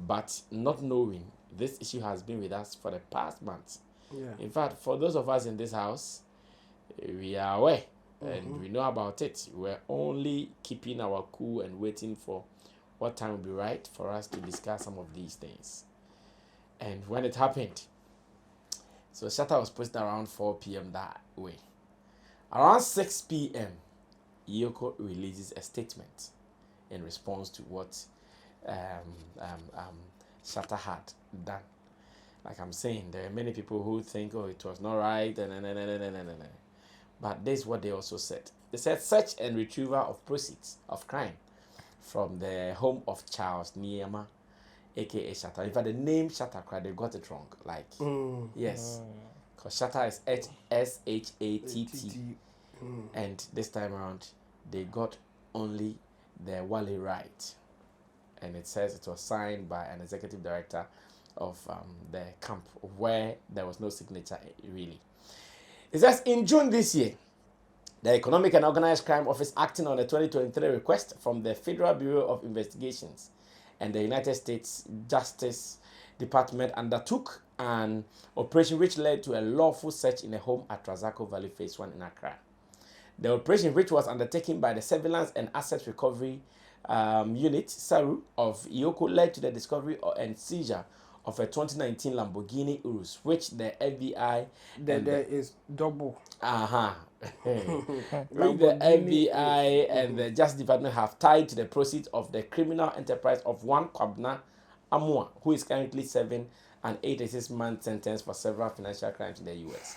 But not knowing, this issue has been with us for the past months. Yeah. In fact, for those of us in this house, we are aware and we know about it. We're only keeping our cool and waiting for what time will be right for us to discuss some of these things. And when it happened, so Shatta was posted around 4 p.m. that way. Around 6 p.m., EOCO releases a statement in response to what Shatta had done. Like I'm saying, there are many people who think, it was not right, but this is what they also said. They said, search and retrieval of proceeds of crime from the home of Charles Niema, aka Shatta. In fact, the name Shatta, they got it wrong. Like, yes, because Shatta is SHATT, and this time around, they got only the Wale right. And it says it was signed by an executive director of the camp where there was no signature really. It says in June this year, the Economic and Organized Crime Office, acting on a 2023 request from the Federal Bureau of Investigations and the United States Justice Department, undertook an operation which led to a lawful search in a home at Razako Valley Phase 1 in Accra. The operation, which was undertaken by the Surveillance and Asset Recovery Unit, SARU, of EOCO, led to the discovery and seizure of a 2019 Lamborghini Urus, which the FBI... There is double. Which the FBI and the Justice Department have tied to the proceeds of the criminal enterprise of one Kwabna Amua, who is currently serving an 86-month sentence for several financial crimes in the U.S.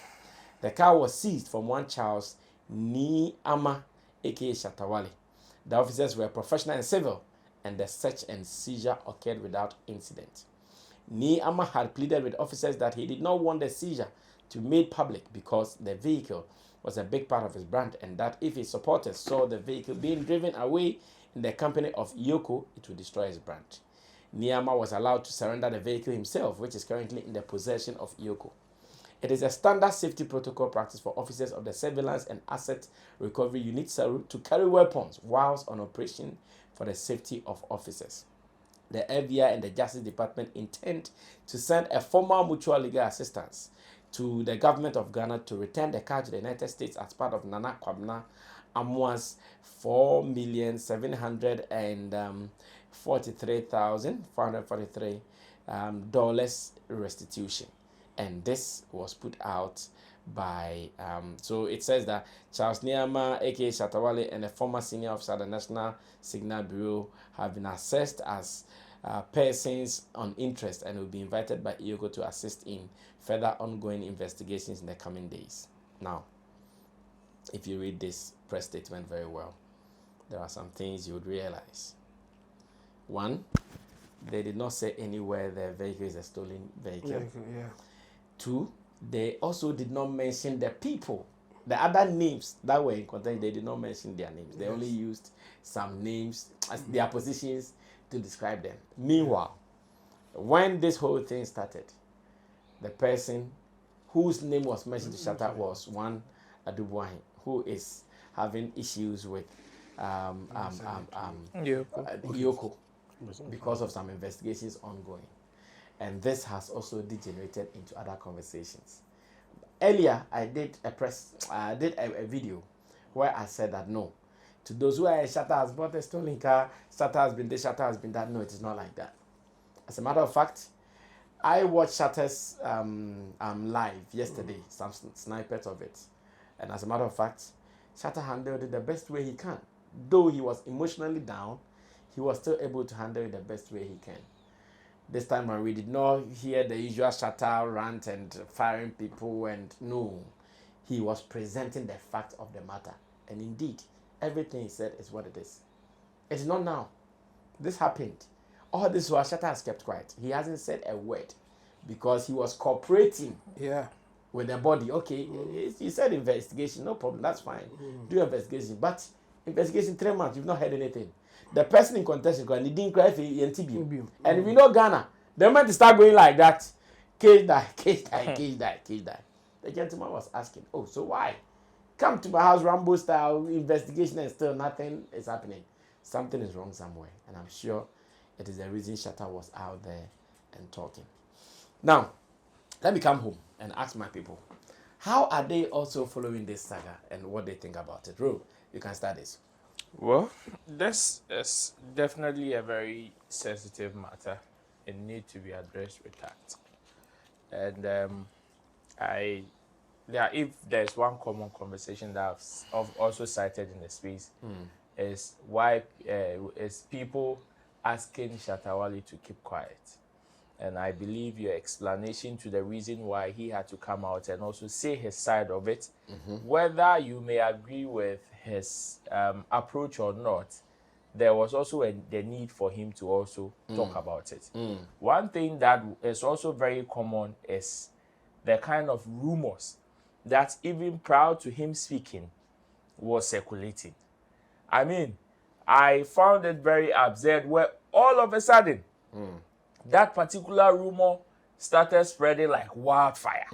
The car was seized from one Charles Niama, aka Shatta Wale. The officers were professional and civil, and the search and seizure occurred without incident. Niama had pleaded with officers that he did not want the seizure to be made public because the vehicle was a big part of his brand, and that if his supporters saw the vehicle being driven away in the company of EOCO, it would destroy his brand. Niama was allowed to surrender the vehicle himself, which is currently in the possession of EOCO. It is a standard safety protocol practice for officers of the Surveillance and Asset Recovery Unit SARU to carry weapons whilst on operation for the safety of officers. The FBI and the Justice Department intend to send a formal mutual legal assistance to the government of Ghana to return the car to the United States as part of Nana Kwabna Amua's $43,443 dollars restitution. And this was put out by, so it says that Charles Niama, aka Shatta Wale, and a former senior officer at the National Signal Bureau have been assessed as persons on interest and will be invited by EOCO to assist in further ongoing investigations in the coming days. Now, if you read this press statement very well, there are some things you would realize. One, they did not say anywhere their vehicle is a stolen vehicle. Yeah. Two, they also did not mention the people, the other names that were in contact. They did not mention their names. They only used some names as their positions to describe them. Meanwhile, when this whole thing started, the person whose name was mentioned to Shatta was one Adubwahi, who is having issues with EOCO because of some investigations ongoing. And this has also degenerated into other conversations. Earlier, I did a video where I said that no, to those who are Shatta has bought a stolen car, Shatta has been this, Shatta has been that. No, it is not like that. As a matter of fact, I watched Shatta's live yesterday, some snippets of it. And as a matter of fact, Shatta handled it the best way he can. Though he was emotionally down, he was still able to handle it the best way he can. This time around, we did not hear the usual Shatta rant and firing people, and no, he was presenting the fact of the matter. And indeed, everything he said is what it is. It's not now. This happened. All this while Shatta has kept quiet. He hasn't said a word because he was cooperating with the body. Okay, he said investigation, no problem, that's fine. Do investigation. But investigation 3 months, you've not heard anything. The person in contention, he didn't cry for NTB. And we know Ghana, the moment to start going like that, case die. The gentleman was asking, oh, so why? Come to my house, Rambo style, investigation, and still nothing is happening. Something is wrong somewhere. And I'm sure it is the reason Shatta was out there and talking. Now, let me come home and ask my people, how are they also following this saga and what they think about it? Ro, you can start this. Well, this is definitely a very sensitive matter. It needs to be addressed with tact. And if there's one common conversation that I've also cited in the space, is why is people asking Shatta Wale to keep quiet. And I believe your explanation to the reason why he had to come out and also say his side of it, whether you may agree with his approach or not, there was also the need for him to also talk about it. One thing that is also very common is the kind of rumors that even prior to him speaking was circulating. I mean, I found it very absurd where all of a sudden, that particular rumor started spreading like wildfire.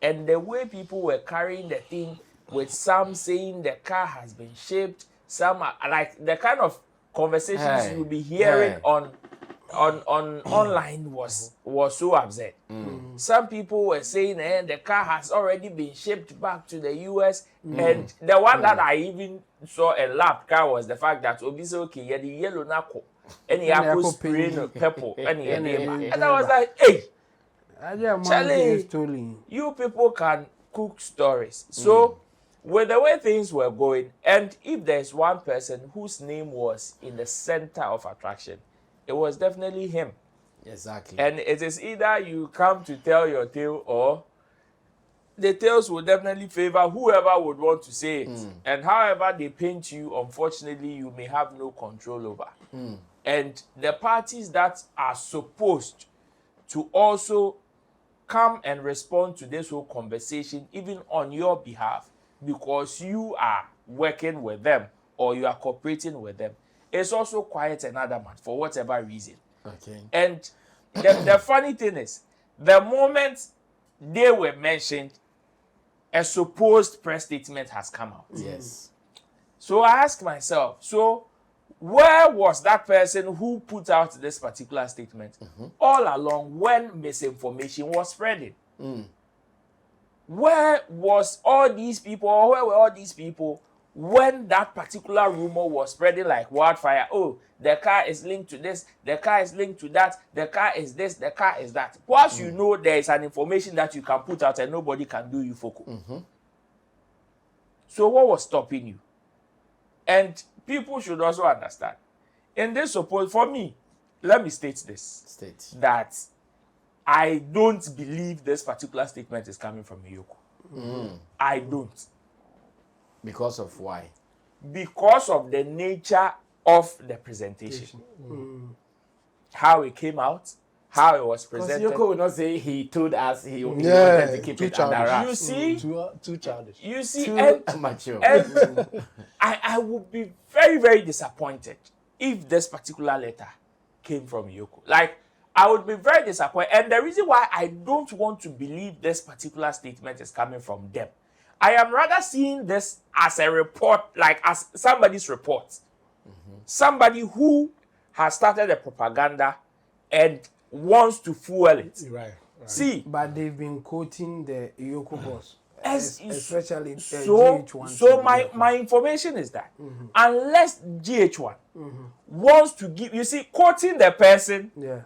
And the way people were carrying the thing, with some saying the car has been shipped, some are, like the kind of conversations you'll be hearing on online was so absurd. Some people were saying the car has already been shipped back to the US. And the one that I even saw and laughed was the fact that Obisoke had the yellow nako and he had spraying purple and I was like, hey, Charlie, you people can cook stories. So with the way things were going, and if there's one person whose name was in the center of attraction, it was definitely him. Exactly. And it is either you come to tell your tale, or the tales will definitely favor whoever would want to say it. And however they paint you, unfortunately, you may have no control over. And the parties that are supposed to also come and respond to this whole conversation, even on your behalf, because you are working with them or you are cooperating with them, it's also quite another man for whatever reason. Okay. And the funny thing is, the moment they were mentioned, a supposed press statement has come out. Yes. So I asked myself, so where was that person who put out this particular statement all along when misinformation was spreading? Where was all these people, or where were all these people when that particular rumor was spreading like wildfire, oh, the car is linked to this, the car is linked to that, the car is this, the car is that. Once you know there is an information that you can put out and nobody can do you foco. So what was stopping you? And people should also understand. In this support, for me, let me state this. That I don't believe this particular statement is coming from EOCO. I don't. Because of why? Because of the nature of the presentation. How it came out, how it was presented. Because EOCO will not say he told us he wanted to keep it under wraps. You see? Too childish. You see? Too mature. I would be very, very disappointed if this particular letter came from EOCO. Like, I would be very disappointed. And the reason why I don't want to believe this particular statement is coming from them, I am rather seeing this as a report, like as somebody's report. Somebody who has started a propaganda and wants to fuel it. Right. See, But they've been quoting the EOCO boss, As- especially so GH1. so my information is that unless GH1 wants to give, you see, quoting the person Yeah.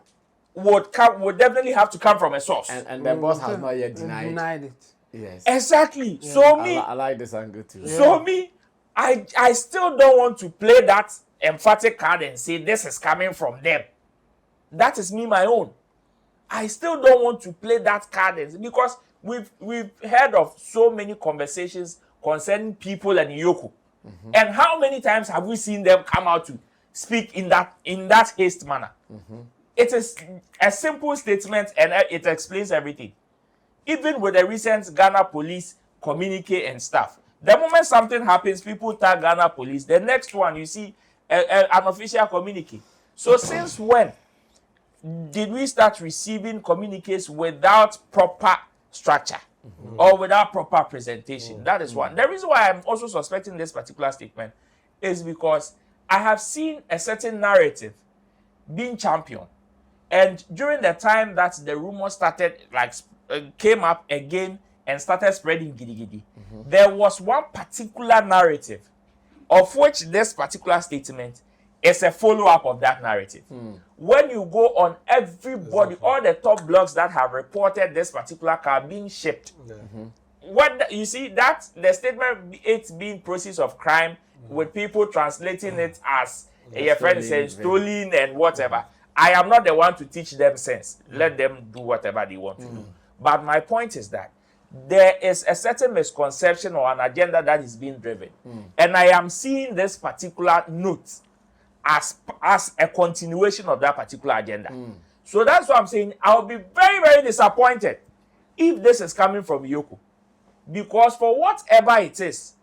would definitely have to come from a source. And the boss has not yet denied. it. Yes. Exactly. So me, I like this angle too. so me, I still don't want to play that emphatic card and say this is coming from them. That is me, my own. I still don't want to play that card because we've heard of so many conversations concerning people and EOCO. And how many times have we seen them come out to speak in that haste manner? It is a simple statement and it explains everything. Even with the recent Ghana police communique and stuff, the moment something happens, people tag Ghana police. The next one, you see an official communique. So since when did we start receiving communiques without proper structure or without proper presentation? That is one. The reason why I'm also suspecting this particular statement is because I have seen a certain narrative being championed. And during the time that the rumor started, like came up again and started spreading giddy, there was one particular narrative of which this particular statement is a follow-up of that narrative. When you go on everybody, all the top blogs that have reported this particular car being shipped, what you see that the statement, it's being process of crime, with people translating it as a friend says stolen and whatever. I am not the one to teach them sense. Let them do whatever they want to do. But my point is that there is a certain misconception or an agenda that is being driven. And I am seeing this particular note as a continuation of that particular agenda. So that's what I'm saying. I'll be very, very disappointed if this is coming from EOCO. Because for whatever it is,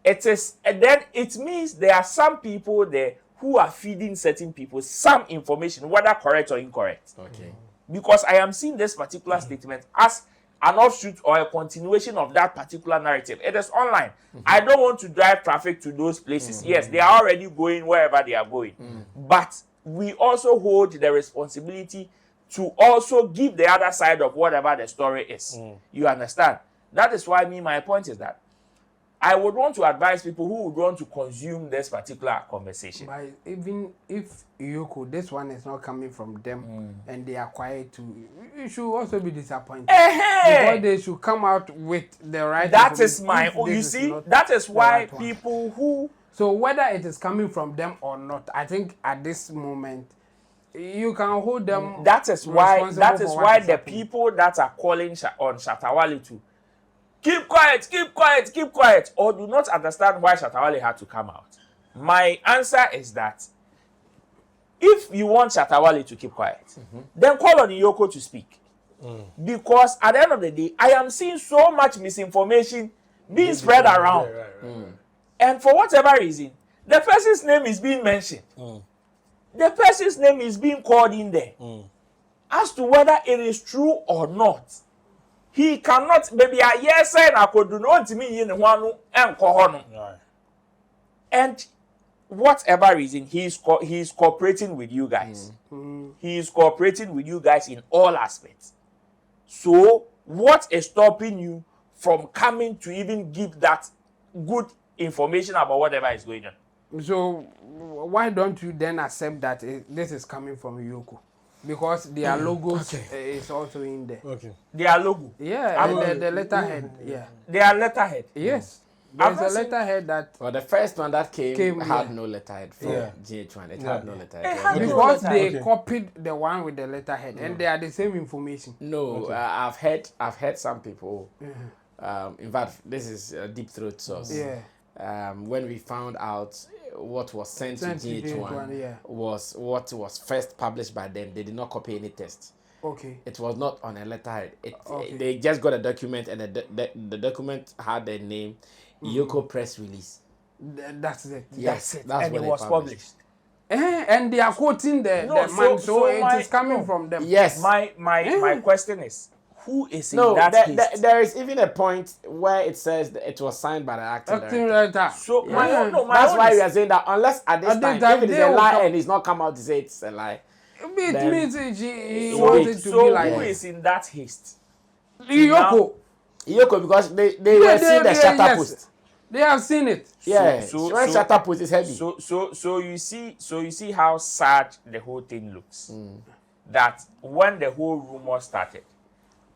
and then it means there are some people there who are feeding certain people some information, whether correct or incorrect. Okay. Because I am seeing this particular statement as an offshoot or a continuation of that particular narrative. It is online. I don't want to drive traffic to those places. Yes, they are already going wherever they are going. But we also hold the responsibility to also give the other side of whatever the story is. You understand? That is why my point is that I would want to advise people who would want to consume this particular conversation. But even if EOCO, this one is not coming from them and they are quiet too, you should also be disappointed. Because they should come out with the right That is my information. own. You This is see, not that is the why right one. people who... So whether it is coming from them or not, I think at this moment, you can hold them. That is why responsible for what is the happening. people that are calling on Shatta Wale to keep quiet, keep quiet, keep quiet, or do not understand why Shatta Wale had to come out. My answer is that if you want Shatta Wale to keep quiet, then call on EOCO to speak. Because at the end of the day, I am seeing so much misinformation being spread around. And for whatever reason, the person's name is being mentioned. The person's name is being called in there. As to whether it is true or not, he cannot, maybe a yes saying I could do not me in one and call. And whatever reason, he is cooperating with you guys. He is cooperating with you guys in all aspects. So what is stopping you from coming to even give that good information about whatever is going on. So why don't you then accept that this is coming from EOCO? Because their logos is also in there. Okay. Their logo. Yeah, and the letterhead. Yeah. Their letterhead. Yes. I've There's a not seen- letterhead that Well, the first one that came had yeah. no letterhead for Yeah. GH1. It Yeah. had no letterhead. It had no because letterhead. they Okay. copied the one with the letterhead and they are the same information. No, I've heard some people. In fact, this is a deep throat source. Yeah. When we found out what was sent to Sent to GH1 GH1, yeah. was what was first published by them. They did not copy any text. Okay. It was not on a letterhead. Okay. They just got a document, and the document had the name EOCO press release. That's it. Yes, That's it. that's And what it they was published. And they are quoting the No, man, so it is coming no. from them. Yes. My question is, who is in No, that haste? there is even a point where it says that it was signed by the acting Acting director. writer. So my own, no, my That's own why is, we are saying that unless at this At this time, time, if it is they a will lie come- and he's not come out to say it's a lie, It Then- means he so, wants it to so be like who this. is in that haste? EOCO. EOCO, because they were seeing the Shatta yes. post. They have seen it. Yeah, so- when so- Shatta post is heavy. So you see how sad the whole thing looks. That when the whole rumor started,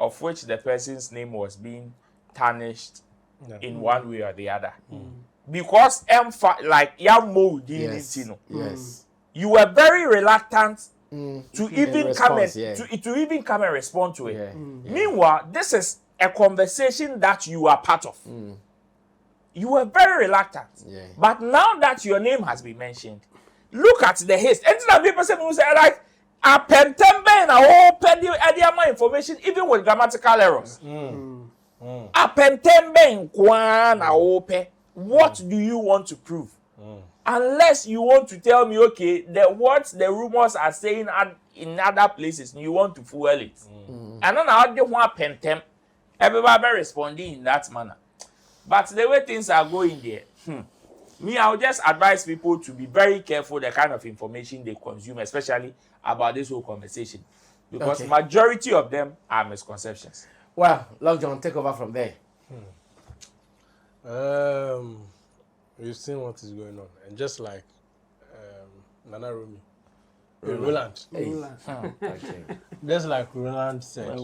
of which the person's name was being tarnished in one way or the other, because like Yamo yes. didn't, Yes. you were very reluctant to even response, yeah. to even come and respond to it. Yeah. Meanwhile, this is a conversation that you are part of. You were very reluctant. Yeah. But now that your name has been mentioned, look at the haste. And then people say like a pentembe and a whole pediama information, even with grammatical errors. A pentembe and kwan a ope. What do you want to prove? Unless you want to tell me, okay, what the rumors are saying in other places, you want to fuel it. And then I don't want pentem. Everybody responding in that manner. But the way things are going there, me, I'll just advise people to be very careful the kind of information they consume, especially about this whole conversation. Because Okay. majority of them are misconceptions. Well, Love John, take over from there. You've seen what is going on, and just like Nana Romy, Roland, Okay. just like Roland said,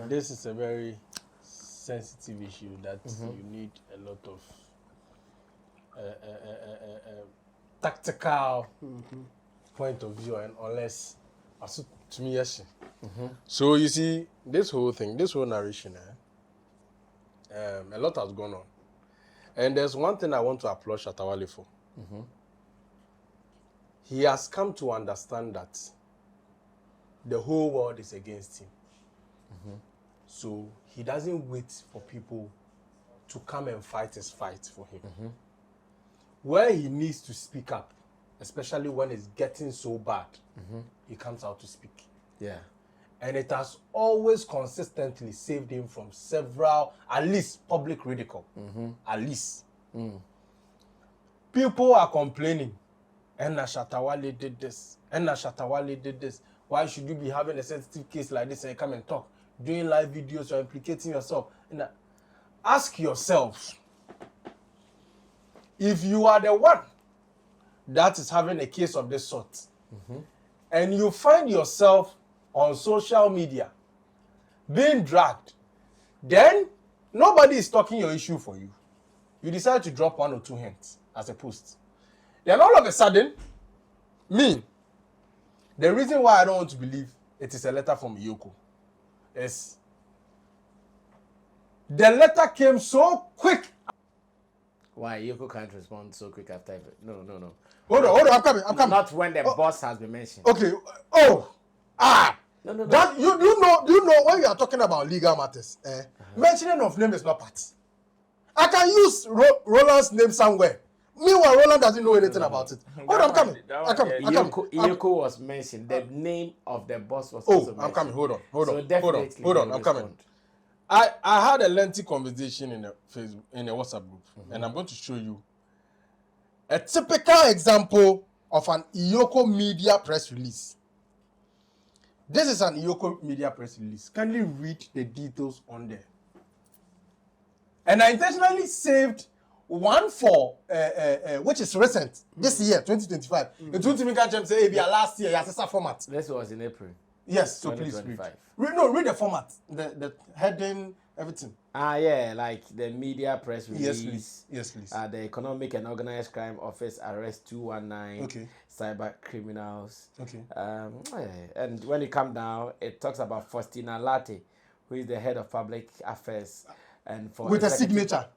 this is a very sensitive issue that you need a lot of tactical point of view, and unless to me, yes. So you see, this whole thing, this whole narration, a lot has gone on. And there's one thing I want to applaud Shatta Wale for. He has come to understand that the whole world is against him. So he doesn't wait for people to come and fight his fight for him. Where he needs to speak up, especially when it's getting so bad, he comes out to speak. Yeah. And it has always consistently saved him from several, at least, public ridicule. At least. People are complaining, and Shatta Wale did this, and Shatta Wale did this. Why should you be having a sensitive case like this and come and talk? Doing live videos, you're implicating yourself. And ask yourself, if you are the one that is having a case of this sort, and you find yourself on social media being dragged, then nobody is talking your issue for you. You decide to drop 1 or 2 hints as a post. Then all of a sudden, the reason why I don't want to believe it is a letter from EOCO is the letter came so quick. Why EOCO can't respond so quick after it? No. Hold on, I'm coming. Not when the boss has been mentioned. Okay. No. That you know when you are talking about legal matters, mentioning of name is not part. I can use Roland's name somewhere. Meanwhile, Roland doesn't know anything about it. Hold on, I'm coming. EOCO was mentioned. The name of the boss was also mentioned. I'm coming. Hold on. So definitely Hold on. he will I'm coming. respond. I had a lengthy conversation in a WhatsApp group, and I'm going to show you a typical example of an EOCO media press release. This is an EOCO media press release. Kindly read the details on there. And I intentionally saved one for which is recent this year, 2025. It won't even catch them say, "Hey, last year, yes, it's a format." This was in April. Yes, so please read. Read the format, the heading, everything. Yeah, like the media press release. Yes, please. The Economic and Organized Crime Office arrest 219 Okay. cyber criminals. Okay. And when you come down, it talks about Faustina Latte, who is the head of public affairs, and for with a signature.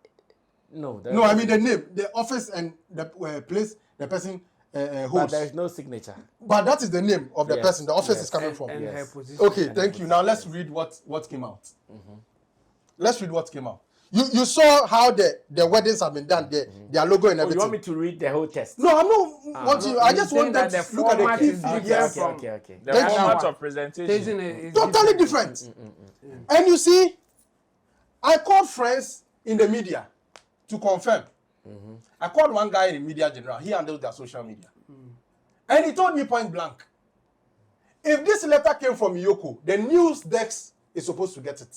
No, I mean the name, the office, and the place the person holds. But there is no signature. But that is the name of the person the office is coming from. And her position. Okay, thank you. Now let's read what came out. Let's read what came out. You saw how the weddings have been done, their logo and everything. You want me to read the whole text? No, I'm not wanting. I just want them to look at the key figures. Okay. The format of presentation is totally different. And you see, I called friends in the media to confirm. I called one guy in the media general. He handles their social media. And he told me point blank, if this letter came from EOCO, the news desk is supposed to get it.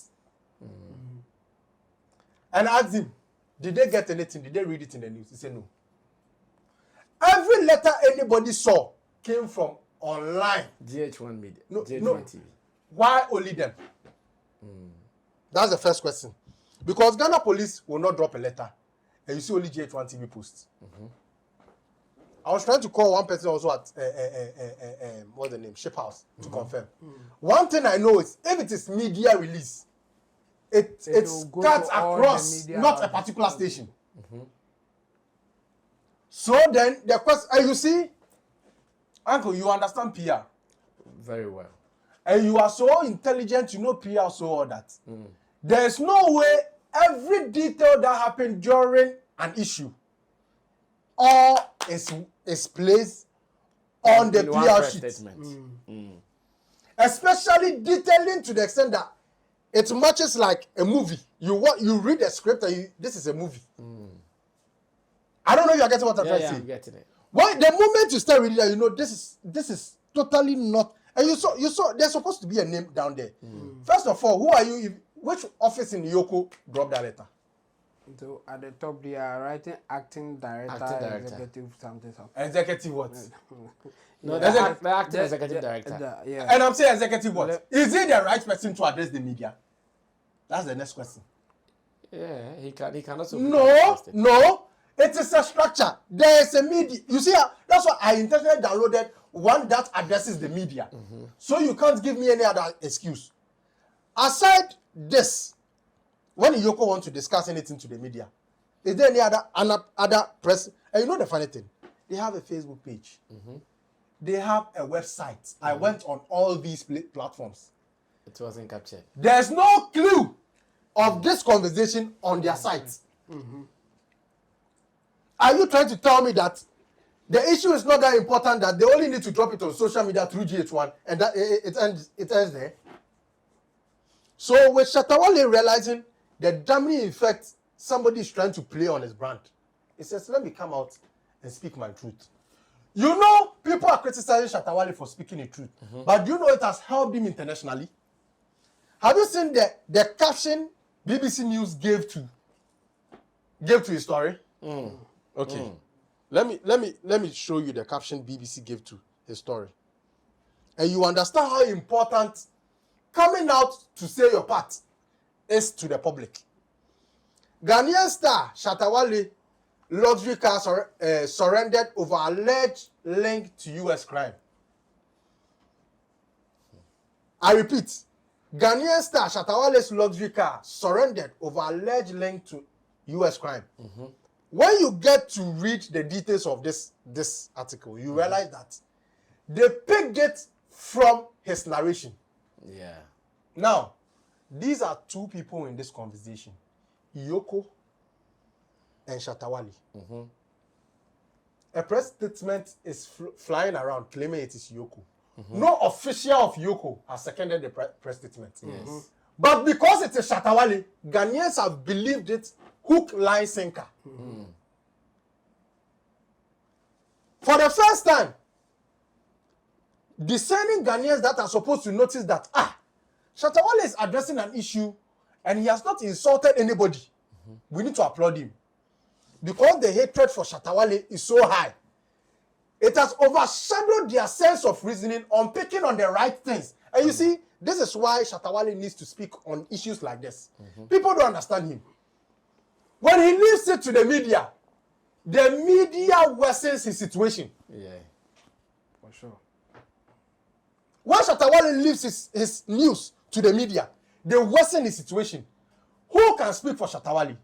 And I asked him, did they get anything? Did they read it in the news? He said no. Every letter anybody saw came from online. GH1 Media. No, GH1 TV. Why only them? That's the first question. Because Ghana police will not drop a letter. And you see only GH1 TV posts. I was trying to call one person also at what's the name? Ship House to confirm. One thing I know is if it is media release, it cuts across not a particular station. So then the question, and you see, Uncle, you understand PR very well, and you are so intelligent, you know PR so all that. There's no way every detail that happened during an issue all is placed on the PR sheet. Especially detailing to the extent that it matches like a movie. You read the script and this is a movie. I don't know if you're getting what I'm trying to say. I'm getting it. Why the moment you start reading that, you know this is totally not. And you saw there's supposed to be a name down there. First of all, who are you? Which office in EOCO dropped that letter? So at the top they are writing acting director. Executive something. Executive what? No, the acting executive director. And I'm saying executive what? Is he the right person to address the media? That's the next question. Yeah, he can also. No. It is a structure. There is a media. You see, that's why I intentionally downloaded one that addresses the media. So you can't give me any other excuse. Aside this, when EOCO wants to discuss anything to the media, is there any other press? And you know the funny thing? They have a Facebook page. They have a website. I went on all these platforms. It wasn't captured. There's no clue of this conversation on their site. Are you trying to tell me that the issue is not that important, that they only need to drop it on social media through GH1 and that it ends there? So with Shatta Wale realizing the damning effect somebody is trying to play on his brand, he says, let me come out and speak my truth. You know, people are criticizing Shatta Wale for speaking the truth, but do you know it has helped him internationally? Have you seen the caption BBC News gave to his story? Okay. Let me show you the caption BBC gave to his story. And you understand how important coming out to say your part is to the public. Ghanaian star Shatta Wale luxury car surrendered over alleged link to US crime. I repeat, Ghanaian star Shatta Wale's luxury car surrendered over alleged link to US crime. When you get to read the details of this article, you realize that they picked it from his narration. Yeah. Now, these are two people in this conversation, EOCO and Shatta Wale. A press statement is flying around claiming it is EOCO. No official of EOCO has seconded the press statement. Yes. But because it is Shatta Wale, Ghanaians have believed it hook, line, sinker. For the first time, discerning Ghanaians that are supposed to notice that, Shatta Wale is addressing an issue and he has not insulted anybody. We need to applaud him. because the hatred for Shatta Wale is so high, it has overshadowed their sense of reasoning on picking on the right things. And you see, this is why Shatta Wale needs to speak on issues like this. People don't understand him. When he leaves it to the media worsens his situation. Yeah. For sure. When Shatta Wale leaves his news to the media, they worsen his situation. Who can speak for Shatta Wale?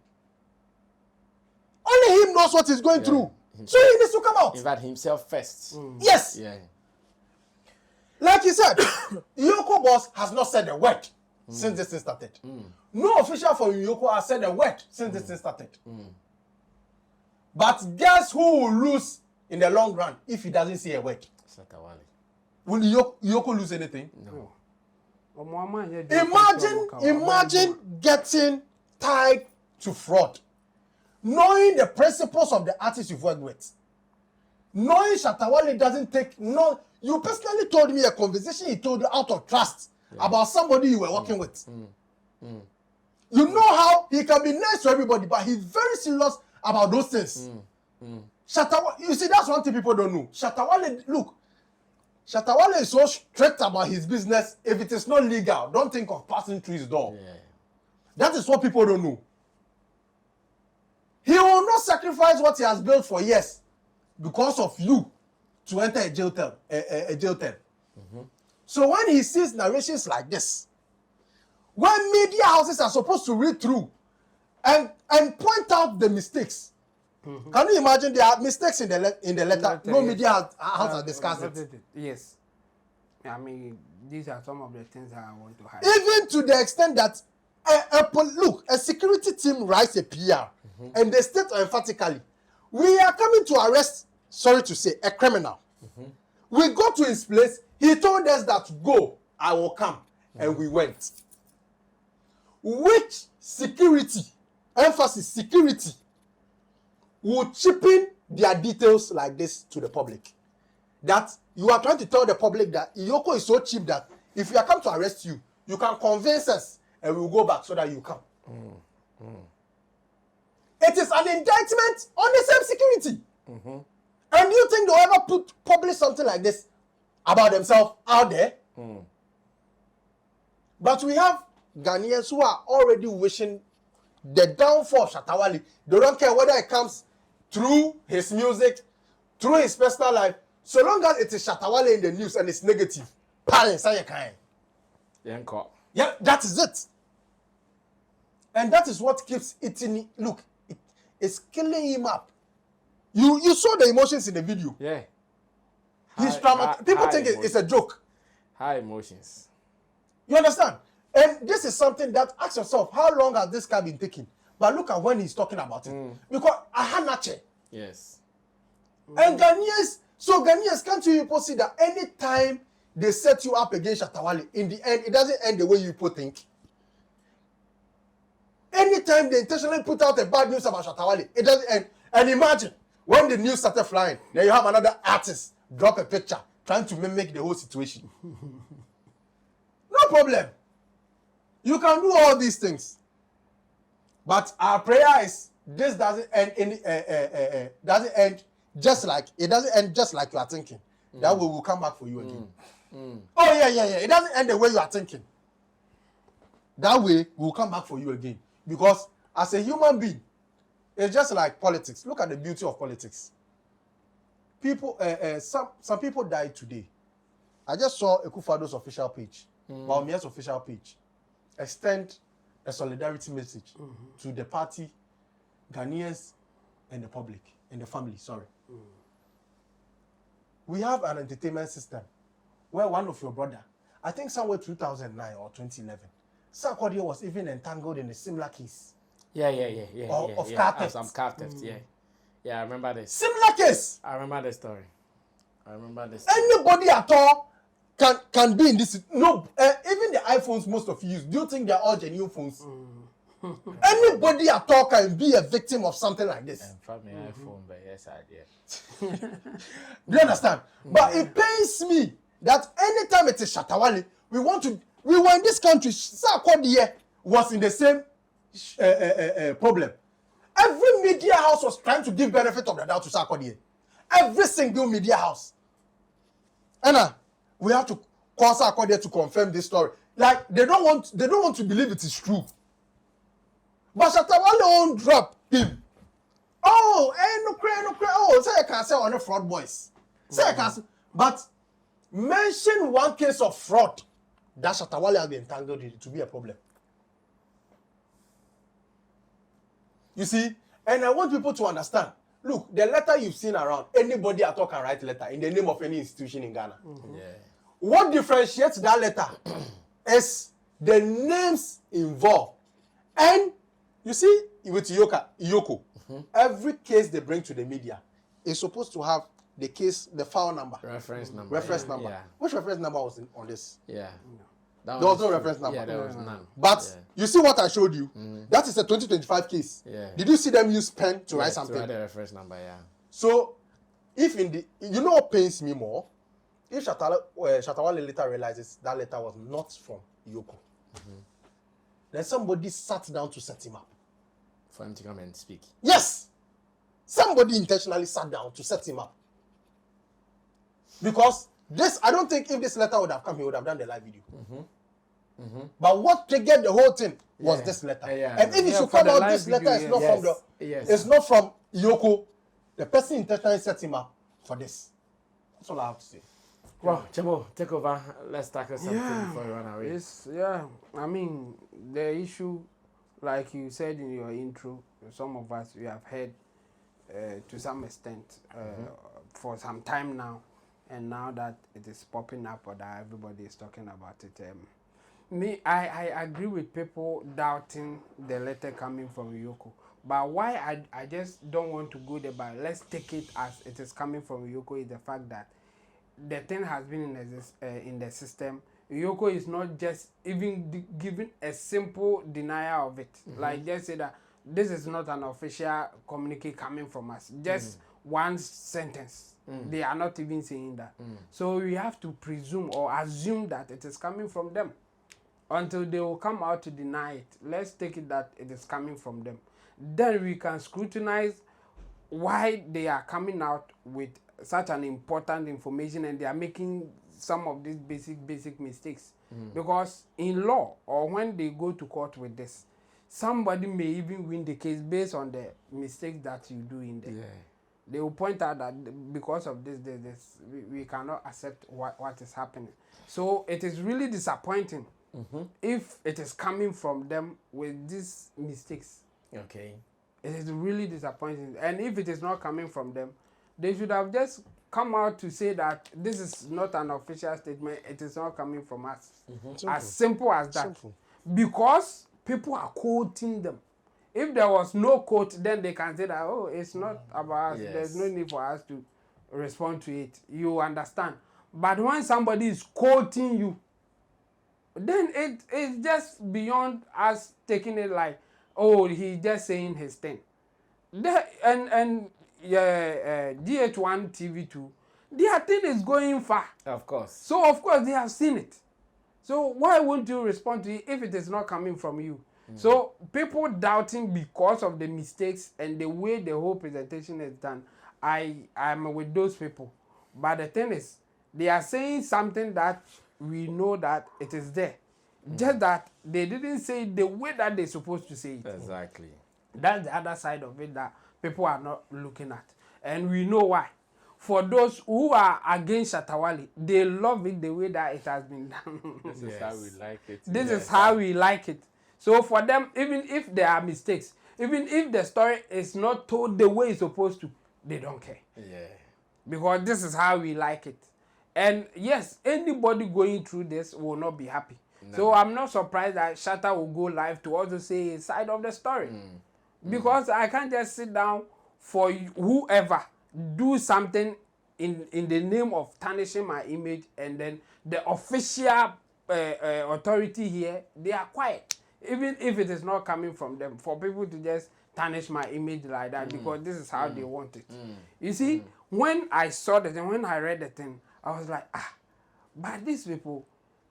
Only him knows what he's going through. So he needs to come out. In fact, himself first. Yes. Yeah. Like he said, EOCO boss has not said a word since this thing started. No official from EOCO has said a word since this thing started. But guess who will lose in the long run if he doesn't say a word? Shatta Wale. Will EOCO lose anything? No. Imagine getting tied to fraud. Knowing the principles of the artist you've worked with. Knowing Shatta Wale doesn't take no. You personally told me a conversation he told you out of trust about somebody you were working with. You know how he can be nice to everybody, but he's very serious about those things. Shatta Wale, you see, that's one thing people don't know. Shatta Wale is so strict about his business. If it is not legal, don't think of passing through his door. Yeah. That is what people don't know. He will not sacrifice what he has built for years because of you to enter a jail term. So when he sees narrations like this, when media houses are supposed to read through and point out the mistakes, can you imagine there are mistakes in the letter? No media house has discussed it. Yes. I mean, these are some of the things I want to highlight. Even to the extent that a security team writes a PR and they state emphatically, we are coming to arrest, sorry to say, a criminal. We go to his place, he told us that go, I will come, and we went. Which security, emphasis security, would cheapen their details like this to the public? That you are trying to tell the public that EOCO is so cheap that if we are come to arrest you, you can convince us and we will go back so that you come. It is an indictment on the same security. And do you think they'll ever publish something like this about themselves out there? But we have Ghanaians who are already wishing the downfall of Shatta Wale. They don't care whether it comes through his music, through his personal life, so long as it is Shatta Wale in the news and it's negative. Yeah, that is it. And that is what keeps eating. Look, it's killing him up. You saw the emotions in the video. Yeah. He's traumatized. People think it's a joke. High emotions. You understand? And this is something that, ask yourself, how long has this guy been taking? But look at when he's talking about it. Because ahanache. Yes. And Ghanaians, can't you people see that anytime they set you up against Shatta Wale, in the end, it doesn't end the way you people think. Anytime they intentionally put out a bad news about Shatta Wale, it doesn't end. And imagine, when the news started flying, then you have another artist drop a picture trying to mimic the whole situation. No problem. You can do all these things. But our prayer is this doesn't end just like you are thinking. That way we'll come back for you again. Oh yeah. It doesn't end the way you are thinking. That way we'll come back for you again. Because as a human being, it's just like politics. Look at the beauty of politics. People, some people died today. I just saw Ekufado's official page, Baumia's official page, extend a solidarity message to the party, Ghanaians, and the public, and the family, sorry. We have an entertainment system where one of your brother, I think somewhere 2009 or 2011, Sarkodie was even entangled in a similar case. Of car theft. Some car theft, Yeah, I remember this. Similar case. I remember the story. Anybody at all can be in this. No, even the iPhones most of you use. Do you think they're all genuine phones? Anybody at all can be a victim of something like this. And from the iPhone, but yes, I did. Do you understand? But it pains me that anytime it is Shatta Wale, we were in this country. Sarkodie was in the same problem. Every media house was trying to give benefit of the doubt to Sarkodie. Every single media house. Anna, we have to call Sarkodie to confirm this story. Like they don't want to believe it is true. But Shatta Wale won't drop him. Oh, no cry. Oh, say I can say on the fraud boys. Say I can say, but mention one case of fraud that Shatta Wale has been entangled in to be a problem. You see, and I want people to understand. Look, the letter you've seen around, anybody at all can write letter in the name of any institution in Ghana. Yeah. What differentiates that letter is the names involved. And you see, with EOCO, every case they bring to the media is supposed to have the case, the file number. Reference number. Yeah. Which reference number was on this? Yeah. There was no reference number. Yeah, there was none. But you see what I showed you? That is a 2025 case. Yeah. Did you see them use pen to write something? To write the reference number, yeah. So, if in the, you know what pains me more? If Shatta Wale later realizes that letter was not from EOCO, then somebody sat down to set him up. For him to come and speak. Yes! Somebody intentionally sat down to set him up. Because this, I don't think if this letter would have come, he would have done the live video. But what triggered the whole thing was this letter. And if it should come out, this letter is not from the, it's not from EOCO. The person intentionally set him up for this. That's all I have to say. Well, Chemo, take over. Let's tackle something before we run away. I mean, the issue, like you said in your intro, some of us, we have heard to some extent for some time now, and now that it is popping up or that everybody is talking about it, I agree with people doubting the letter coming from EOCO. But why I just don't want to go there, but let's take it as it is coming from EOCO is the fact that the thing has been in the system. EOCO is not just even giving a simple denial of it. Like just say that this is not an official communique coming from us. Just one sentence. They are not even saying that. So we have to presume or assume that it is coming from them until they will come out to deny it. Let's take it that it is coming from them. Then we can scrutinize why they are coming out with such an important information and they are making some of these basic mistakes. Because in law or when they go to court with this, somebody may even win the case based on the mistakes that you do in there. They will point out that because of this, we cannot accept what is happening. So it is really disappointing if it is coming from them with these mistakes. Okay. It is really disappointing. And if it is not coming from them, they should have just come out to say that this is not an official statement, it is not coming from us. As simple as that. Because people are quoting them. If there was no quote, then they can say that, oh, it's not about us. There's no need for us to respond to it. You understand? But when somebody is quoting you, then it's just beyond us taking it like, oh, he's just saying his thing. And GH1 TV2, their thing is going far. Of course. So, of course, they have seen it. So, why won't you respond to it if it is not coming from you? So, people doubting because of the mistakes and the way the whole presentation is done, I'm with those people. But the thing is, they are saying something that we know that it is there. Just that they didn't say it the way that they're supposed to say it. Exactly. That's the other side of it that people are not looking at. And we know why. For those who are against Shatta Wale, they love it the way that it has been done. This is how we like it. This is how we like it. So for them, even if there are mistakes, even if the story is not told the way it's supposed to, they don't care. Because this is how we like it. And yes, anybody going through this will not be happy. So I'm not surprised that Shatta will go live to also say his side of the story. Because I can't just sit down for whoever do something in the name of tarnishing my image and then the official authority here, they are quiet. Even if it is not coming from them, for people to just tarnish my image like that because this is how they want it. You see, when I saw the thing, when I read the thing, I was like, but these people,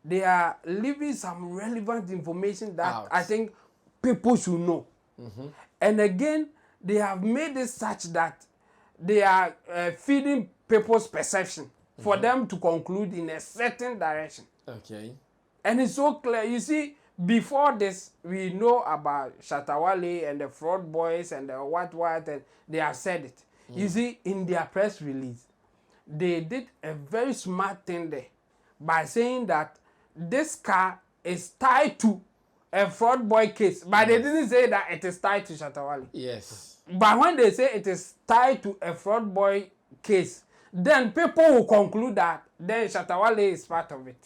they are leaving some relevant information that I think people should know. And again, they have made it such that they are feeding people's perception for them to conclude in a certain direction. Okay. And it's so clear. You see, before this, we know about Shatta Wale and the fraud boys and the what, and they have said it. You see, in their press release, they did a very smart thing there by saying that this car is tied to a fraud boy case. But they didn't say that it is tied to Shatta Wale. Yes. But when they say it is tied to a fraud boy case, then people will conclude that then Shatta Wale is part of it.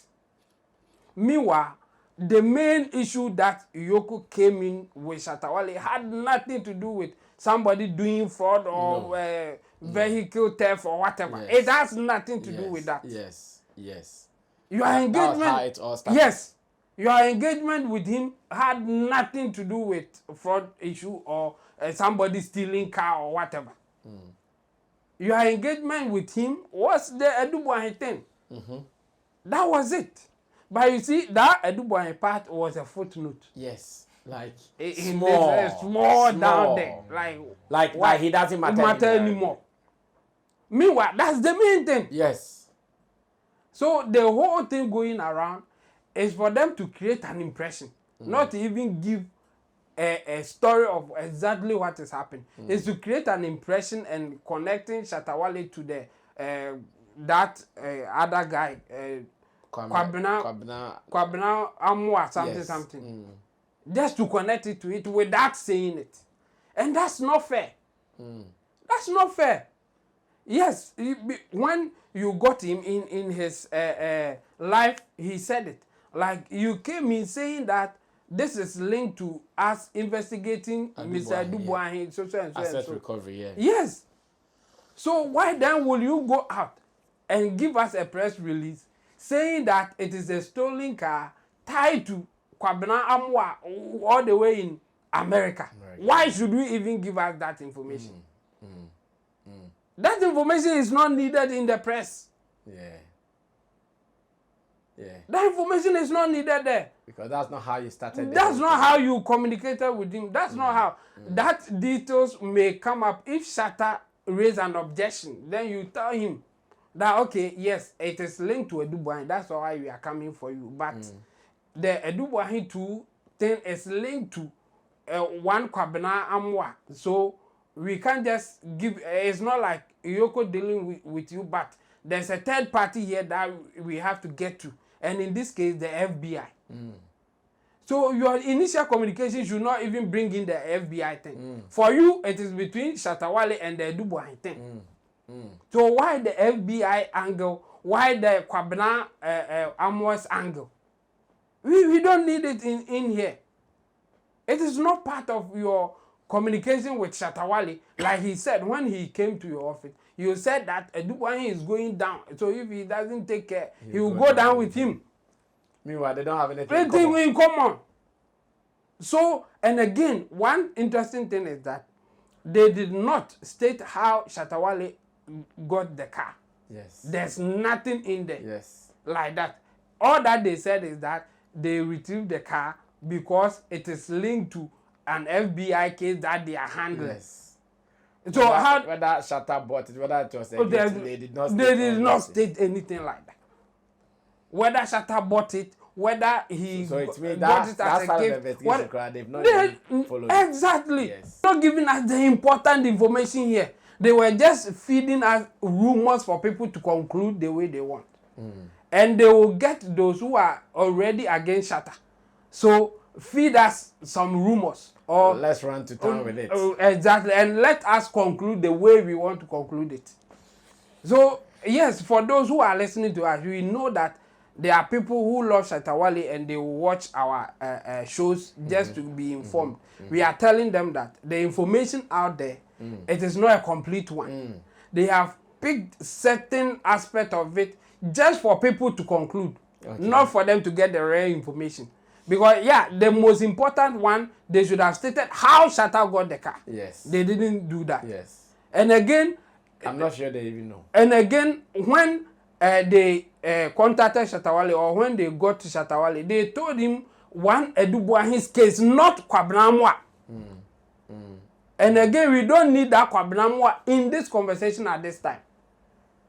Meanwhile, the main issue that EOCO came in with Shatta Wale had nothing to do with somebody doing fraud or vehicle theft or whatever. Yes. It has nothing to do with that. Yes. Yes. Your That was engagement, how it all started. yes, your engagement with him had nothing to do with fraud issue or somebody stealing car or whatever. Your engagement with him was the Edubwahi thing. That was it. But you see, that Edubwahi part was a footnote. Yes. Like small down there. Like why he doesn't matter anymore. Meanwhile, that's the main thing. Yes. So the whole thing going around is for them to create an impression, not to even give a story of exactly what is happening. It's to create an impression and connecting Shatta Wale to the that other guy, Kwabena Amwa something. Just to connect it to it without saying it. And that's not fair. That's not fair. Yes, when you got him in his life, he said it. Like, you came in saying that this is linked to us investigating Mr. Adubwahi, so and so. Asset recovery, yeah. Yes. So why then will you go out and give us a press release saying that it is a stolen car tied to Kwabena Amwa all the way in America? Why should we even give us that information? That information is not needed in the press. Yeah. Yeah. That information is not needed there. Because that's not how you started. That's not how you communicated with him. That's not how. That details may come up if Shatta raise an objection. Then you tell him that, okay, yes, it is linked to Edubwahi. That's why we are coming for you. But the Edubwahi 2 thing is linked to one Kwabena Amwa. So we can't just give, it's not like EOCO dealing with you, but there's a third party here that we have to get to. And in this case, the FBI. So your initial communication should not even bring in the FBI thing. For you, it is between Shatta Wale and the Edubwahi thing. So why the FBI angle? Why the Kwabena Amwa's angle? We don't need it in here. It is not part of your communication with Shatta Wale. Like he said, when he came to your office, you said that Edubwahi is going down. So if he doesn't take care, he will go down with him. Meanwhile, they don't have anything in common. So, and again, one interesting thing is that they did not state how Shatta Wale got the car. Yes. There's nothing in there. Yes. Like that. All that they said is that they retrieved the car because it is linked to an FBI case that they are handling. Yes. So whether Shatta bought it, whether it was they did not state anything like that. Whether Shatta bought it, whether he so it means got it that's as how a the gift. investigation they've not even followed. Exactly. Yes. Not giving us the important information here. They were just feeding us rumors for people to conclude the way they want. And they will get those who are already against Shatta. So feed us some rumors. Or let's run to town with it. Exactly. And let us conclude the way we want to conclude it. So, yes, for those who are listening to us, we know that there are people who love Shatta Wale and they will watch our shows just to be informed. We are telling them that the information out there, it is not a complete one. They have picked certain aspect of it just for people to conclude, not for them to get the real information. Because, yeah, the most important one, they should have stated how Shatta got the car. Yes. They didn't do that. Yes. And again, I'm not sure they even know. And again, when they contacted Shatta Wale or when they got to Shatta Wale, they told him one Edubwahi's case, not Kwabena Amwa. And again, we don't need that Kwabena in this conversation at this time.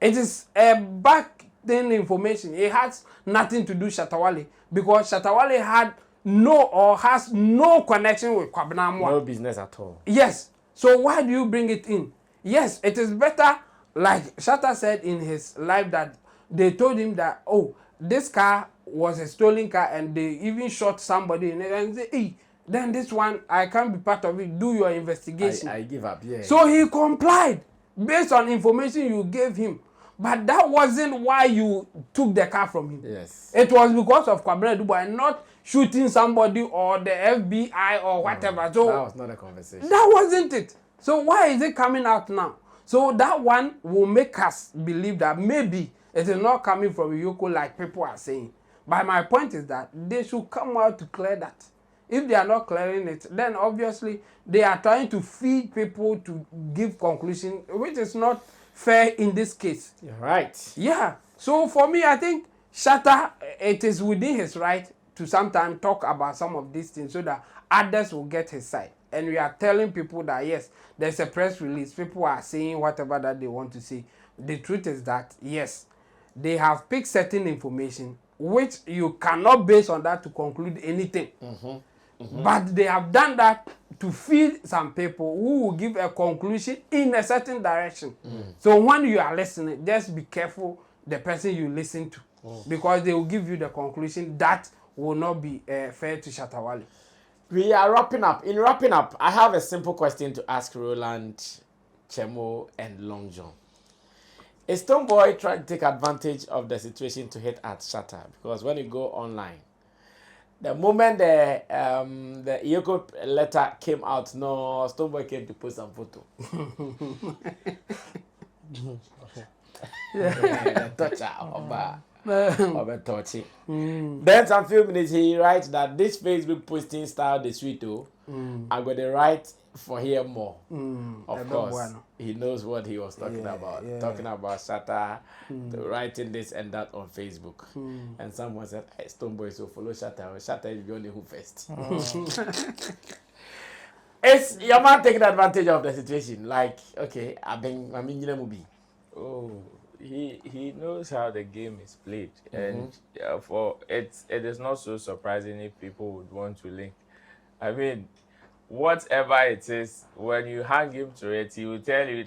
It is a back then information. It has nothing to do with Shatta Wale because Shatta Wale had no or has no connection with Kwabena. No business at all. Yes. So why do you bring it in? Yes, it is better, like Shatta said in his live, that they told him that, oh, this car was a stolen car and they even shot somebody in it and say, hey, then this one, I can't be part of it. Do your investigation. I give up, yeah. So he complied based on information you gave him. But that wasn't why you took the car from him. Yes. It was because of Kwabena Dubois and not shooting somebody or the FBI or whatever. So that was not a conversation. that wasn't it. So why is it coming out now? So that one will make us believe that maybe it is not coming from EOCO like people are saying. But my point is that they should come out to clear that. If they are not clearing it, then obviously they are trying to feed people to give conclusion, which is not fair in this case. You're right. Yeah. So for me, I think Shatta, it is within his right to sometimes talk about some of these things so that others will get his side. And we are telling people that, yes, there's a press release. People are saying whatever that they want to say. The truth is that, yes, they have picked certain information, which you cannot base on that to conclude anything. But they have done that to feed some people who will give a conclusion in a certain direction. So when you are listening, just be careful the person you listen to. Because they will give you the conclusion that will not be fair to Shatta Wale. We are wrapping up. In wrapping up, I have a simple question to ask Roland, Chemo, and Long John. Is Stonebwoy trying to take advantage of the situation to hit at Shatta? Because when you go online, the moment the EOCO letter came out, no, Stonebwoy came to post some photo. Toucher of a touchy. Then some few minutes he writes that this Facebook posting style the sweet I'm going to write for him more. Of course, he knows what he was talking about. Talking about Shatta, writing this and that on Facebook. And someone said, hey, Stonebwoy, so follow Shatta. Shatta is the only who first. Is your man taking advantage of the situation? Like, okay, I mean, Oh, he knows how the game is played, and for it is not so surprising if people would want to link. I mean, whatever it is, when you hang him to it, he will tell you,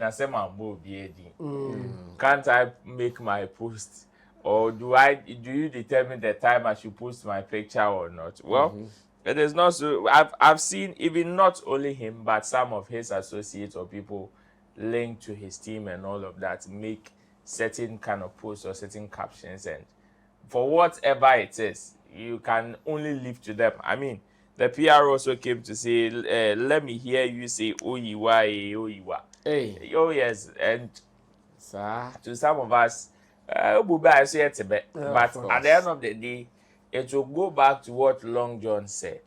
can't I make my post? Or do you determine the time I should post my picture or not? Well, it is not so. I've seen even not only him, but some of his associates or people linked to his team and all of that make certain kind of posts or certain captions, and for whatever it is, you can only leave to them. I mean, the PR also came to say, let me hear you say Oyiwa, Oyiwa. Hey. Oh yes, and to some of us, but at the end of the day, it will go back to what Long John said.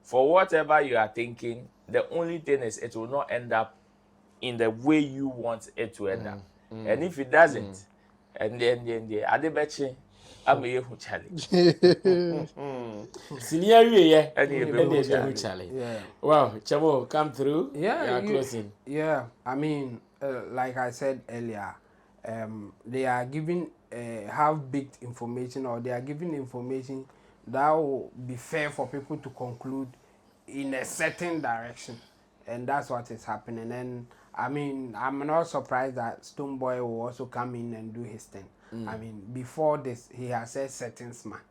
For whatever you are thinking, the only thing is it will not end up in the way you want it to end up. And if it doesn't, and then the Adebechi, I'm a challenge. Senior, yeah. Challenge. Well, Chamo, come through. Yeah, closing. Yeah, I mean, like I said earlier, they are giving half-baked information, or they are giving information that will be fair for people to conclude in a certain direction, and that's what is happening. And I mean, I'm not surprised that Stonebwoy will also come in and do his thing. I mean, before this, he has said settings man.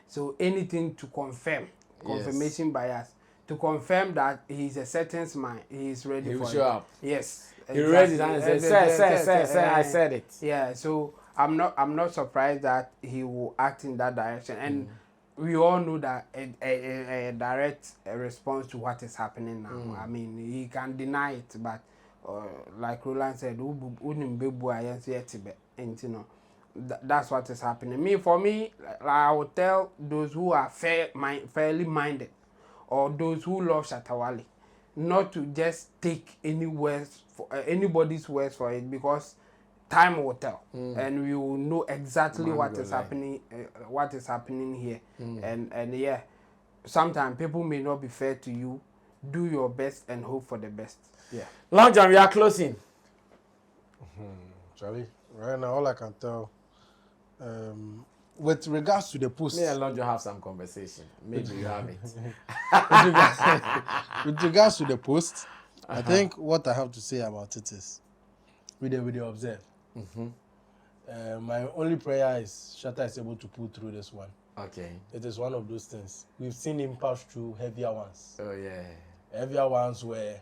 So anything to confirm, confirmation bias, to confirm that he's a settings man, he is ready for it. He will show up. Yes. He raised his hand and said, sir, I said it. Yeah, so I'm not surprised that he will act in that direction. And we all know that a direct response to what is happening now. I mean, he can deny it, but like Roland said, and you know, that's what is happening. For me, I would tell those who are fairly minded, or those who love Shatta Wale, not to just take anybody's words for it, because time will tell, and we will know exactly what is happening here. And yeah, sometimes people may not be fair to you. do your best and hope for the best. Yeah. Long John, we are closing. Charlie, right now all I can tell, with regards to the post, Me and Long John have some conversation. Maybe you have it. with regards to the post, I think what I have to say about it is, we observe. My only prayer is Shatta is able to pull through this one. Okay. It is one of those things. We've seen him pass through heavier ones. Oh yeah. Heavier ones where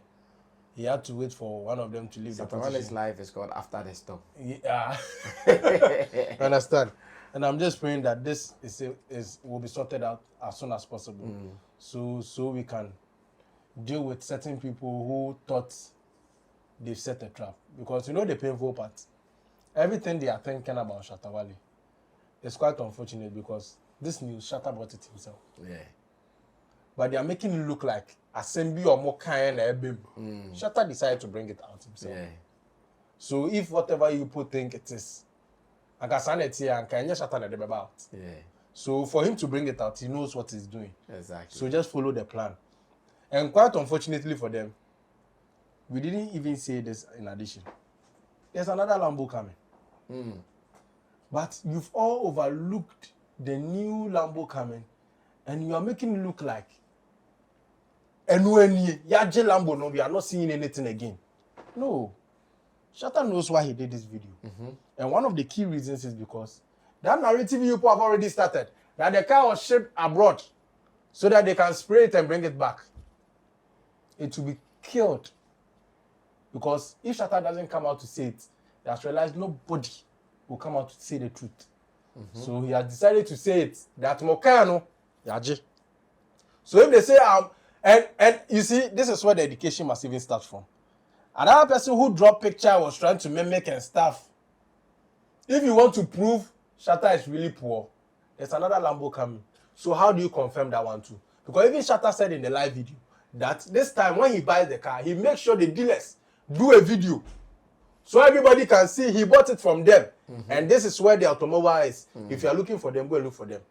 he had to wait for one of them to leave Shatta the Wale's position. life is called After the Storm. Yeah. Understand? And I'm just praying that this will be sorted out as soon as possible. So we can deal with certain people who thought they've set a trap. Because you know the painful part? Everything they are thinking about Shatta Wale is quite unfortunate because this news, Shatta brought it himself. Yeah. But they are making it look like assembly or more kind of Shatta decided to bring it out himself. Yeah. So if whatever you people think it is, I can send it here and can just Shatta the out. Yeah. So for him to bring it out, he knows what he's doing. Exactly. So just follow the plan. And quite unfortunately for them, we didn't even say this in addition. There's another Lambo coming. But you've all overlooked the new Lambo coming and you are making it look like and when Yaje Lambo, no, we are not seeing anything again. No. Shatta knows why he did this video. And one of the key reasons is because that narrative you people have already started, that the car was shipped abroad so that they can spray it and bring it back. It will be killed. Because if Shatta doesn't come out to say it, he has realized nobody will come out to say the truth. So he has decided to say it, that Mokano, Yaje. So if they say, and you see, this is where the education must even start from. Another person who dropped picture was trying to mimic and stuff. If you want to prove Shatta is really poor, there's another Lambo coming. So how do you confirm that one too? Because even Shatta said in the live video that this time when he buys the car, he makes sure the dealers do a video so everybody can see he bought it from them. And this is where the automobile is. If you are looking for them, go and look for them.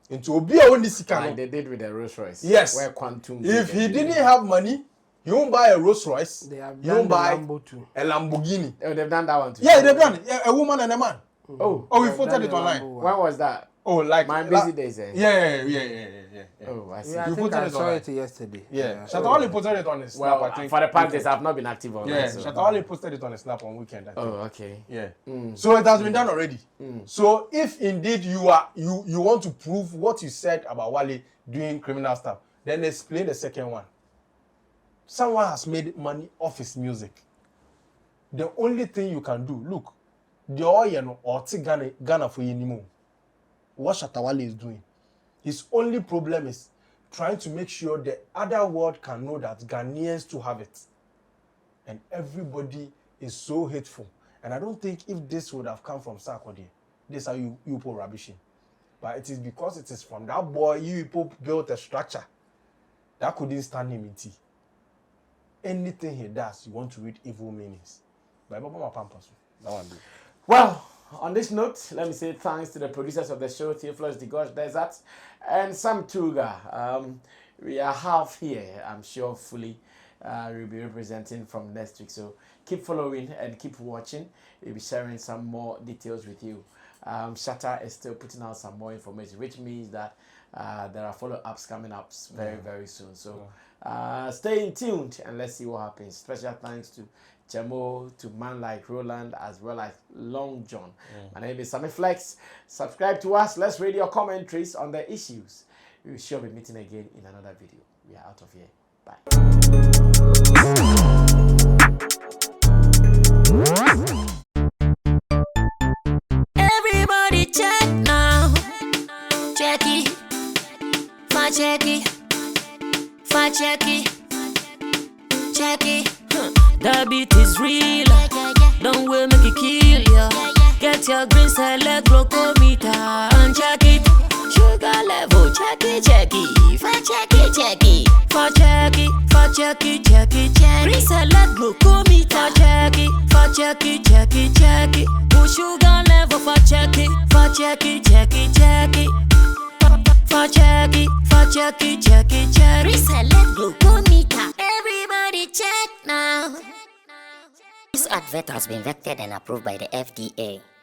Into Obia only like they did with the Rolls Royce. Yes. Where Quantum. If he didn't have money, he won't buy a Rolls Royce. They have He done won't the buy Lambo too. a Lamborghini. Oh, they've done that one too. Yeah, they've done it. Yeah, a woman and a man. Oh, Oh, we They've posted done it the online. Lambo one. when was that? Oh, like My busy days. Eh? Yeah. Oh, I see. Yeah, I You think posted I it saw online. it yesterday. Yeah. Shatta Wale posted it on his snap, Well, I think. for the past days, I've not been active on Yeah, that. So. Shatta Wale posted it on his snap on weekend. I think. Oh, okay. Yeah. So it has been done already. So if indeed you want to prove what you said about Wale doing criminal stuff, then explain the second one. Someone has made money off his music. The only thing you can do, look, the oil or Ghana for you anymore. What Shatta Wale is doing. His only problem is trying to make sure the other world can know that Ghanaians too have it. And everybody is so hateful. And I don't think if this would have come from Sarkodie, this are you people rubbishing. But it is because it is from that boy you people built a structure that couldn't stand him in tea. Anything he does, you want to read evil meanings. But Baba Pampas, that one do. Well, on this note, let me say thanks to the producers of the show, Theophilus the Gosh Desert, and Sam Tuga. We are half here, I'm sure fully we'll be representing from next week. So keep following and keep watching. We'll be sharing some more details with you. Shatta is still putting out some more information, which means that there are follow-ups coming up very, very soon. So stay tuned and let's see what happens. Special thanks to Chemo, to man like Roland, as well as Long John. My name is Sammy Flex. Subscribe to us. Let's read your commentaries on the issues. We shall be meeting again in another video. We are out of here. Bye. Everybody check now. Check it. Fact check it. Fact check it. Check it. The beat is real. Don't wait, make it kill ya. Get your green select glucometer and check it. Sugar level, check it, check it. Fact check it, check it. Fact check it, fact check it, check it, check it. Green select glucometer. Fact check it, fact check it, check it, check it. Put sugar level, fact check it, fact check it, check it, check it. Fact check it, fact check it, check it, check it. Green select glucometer. This advert has been vetted and approved by the FDA.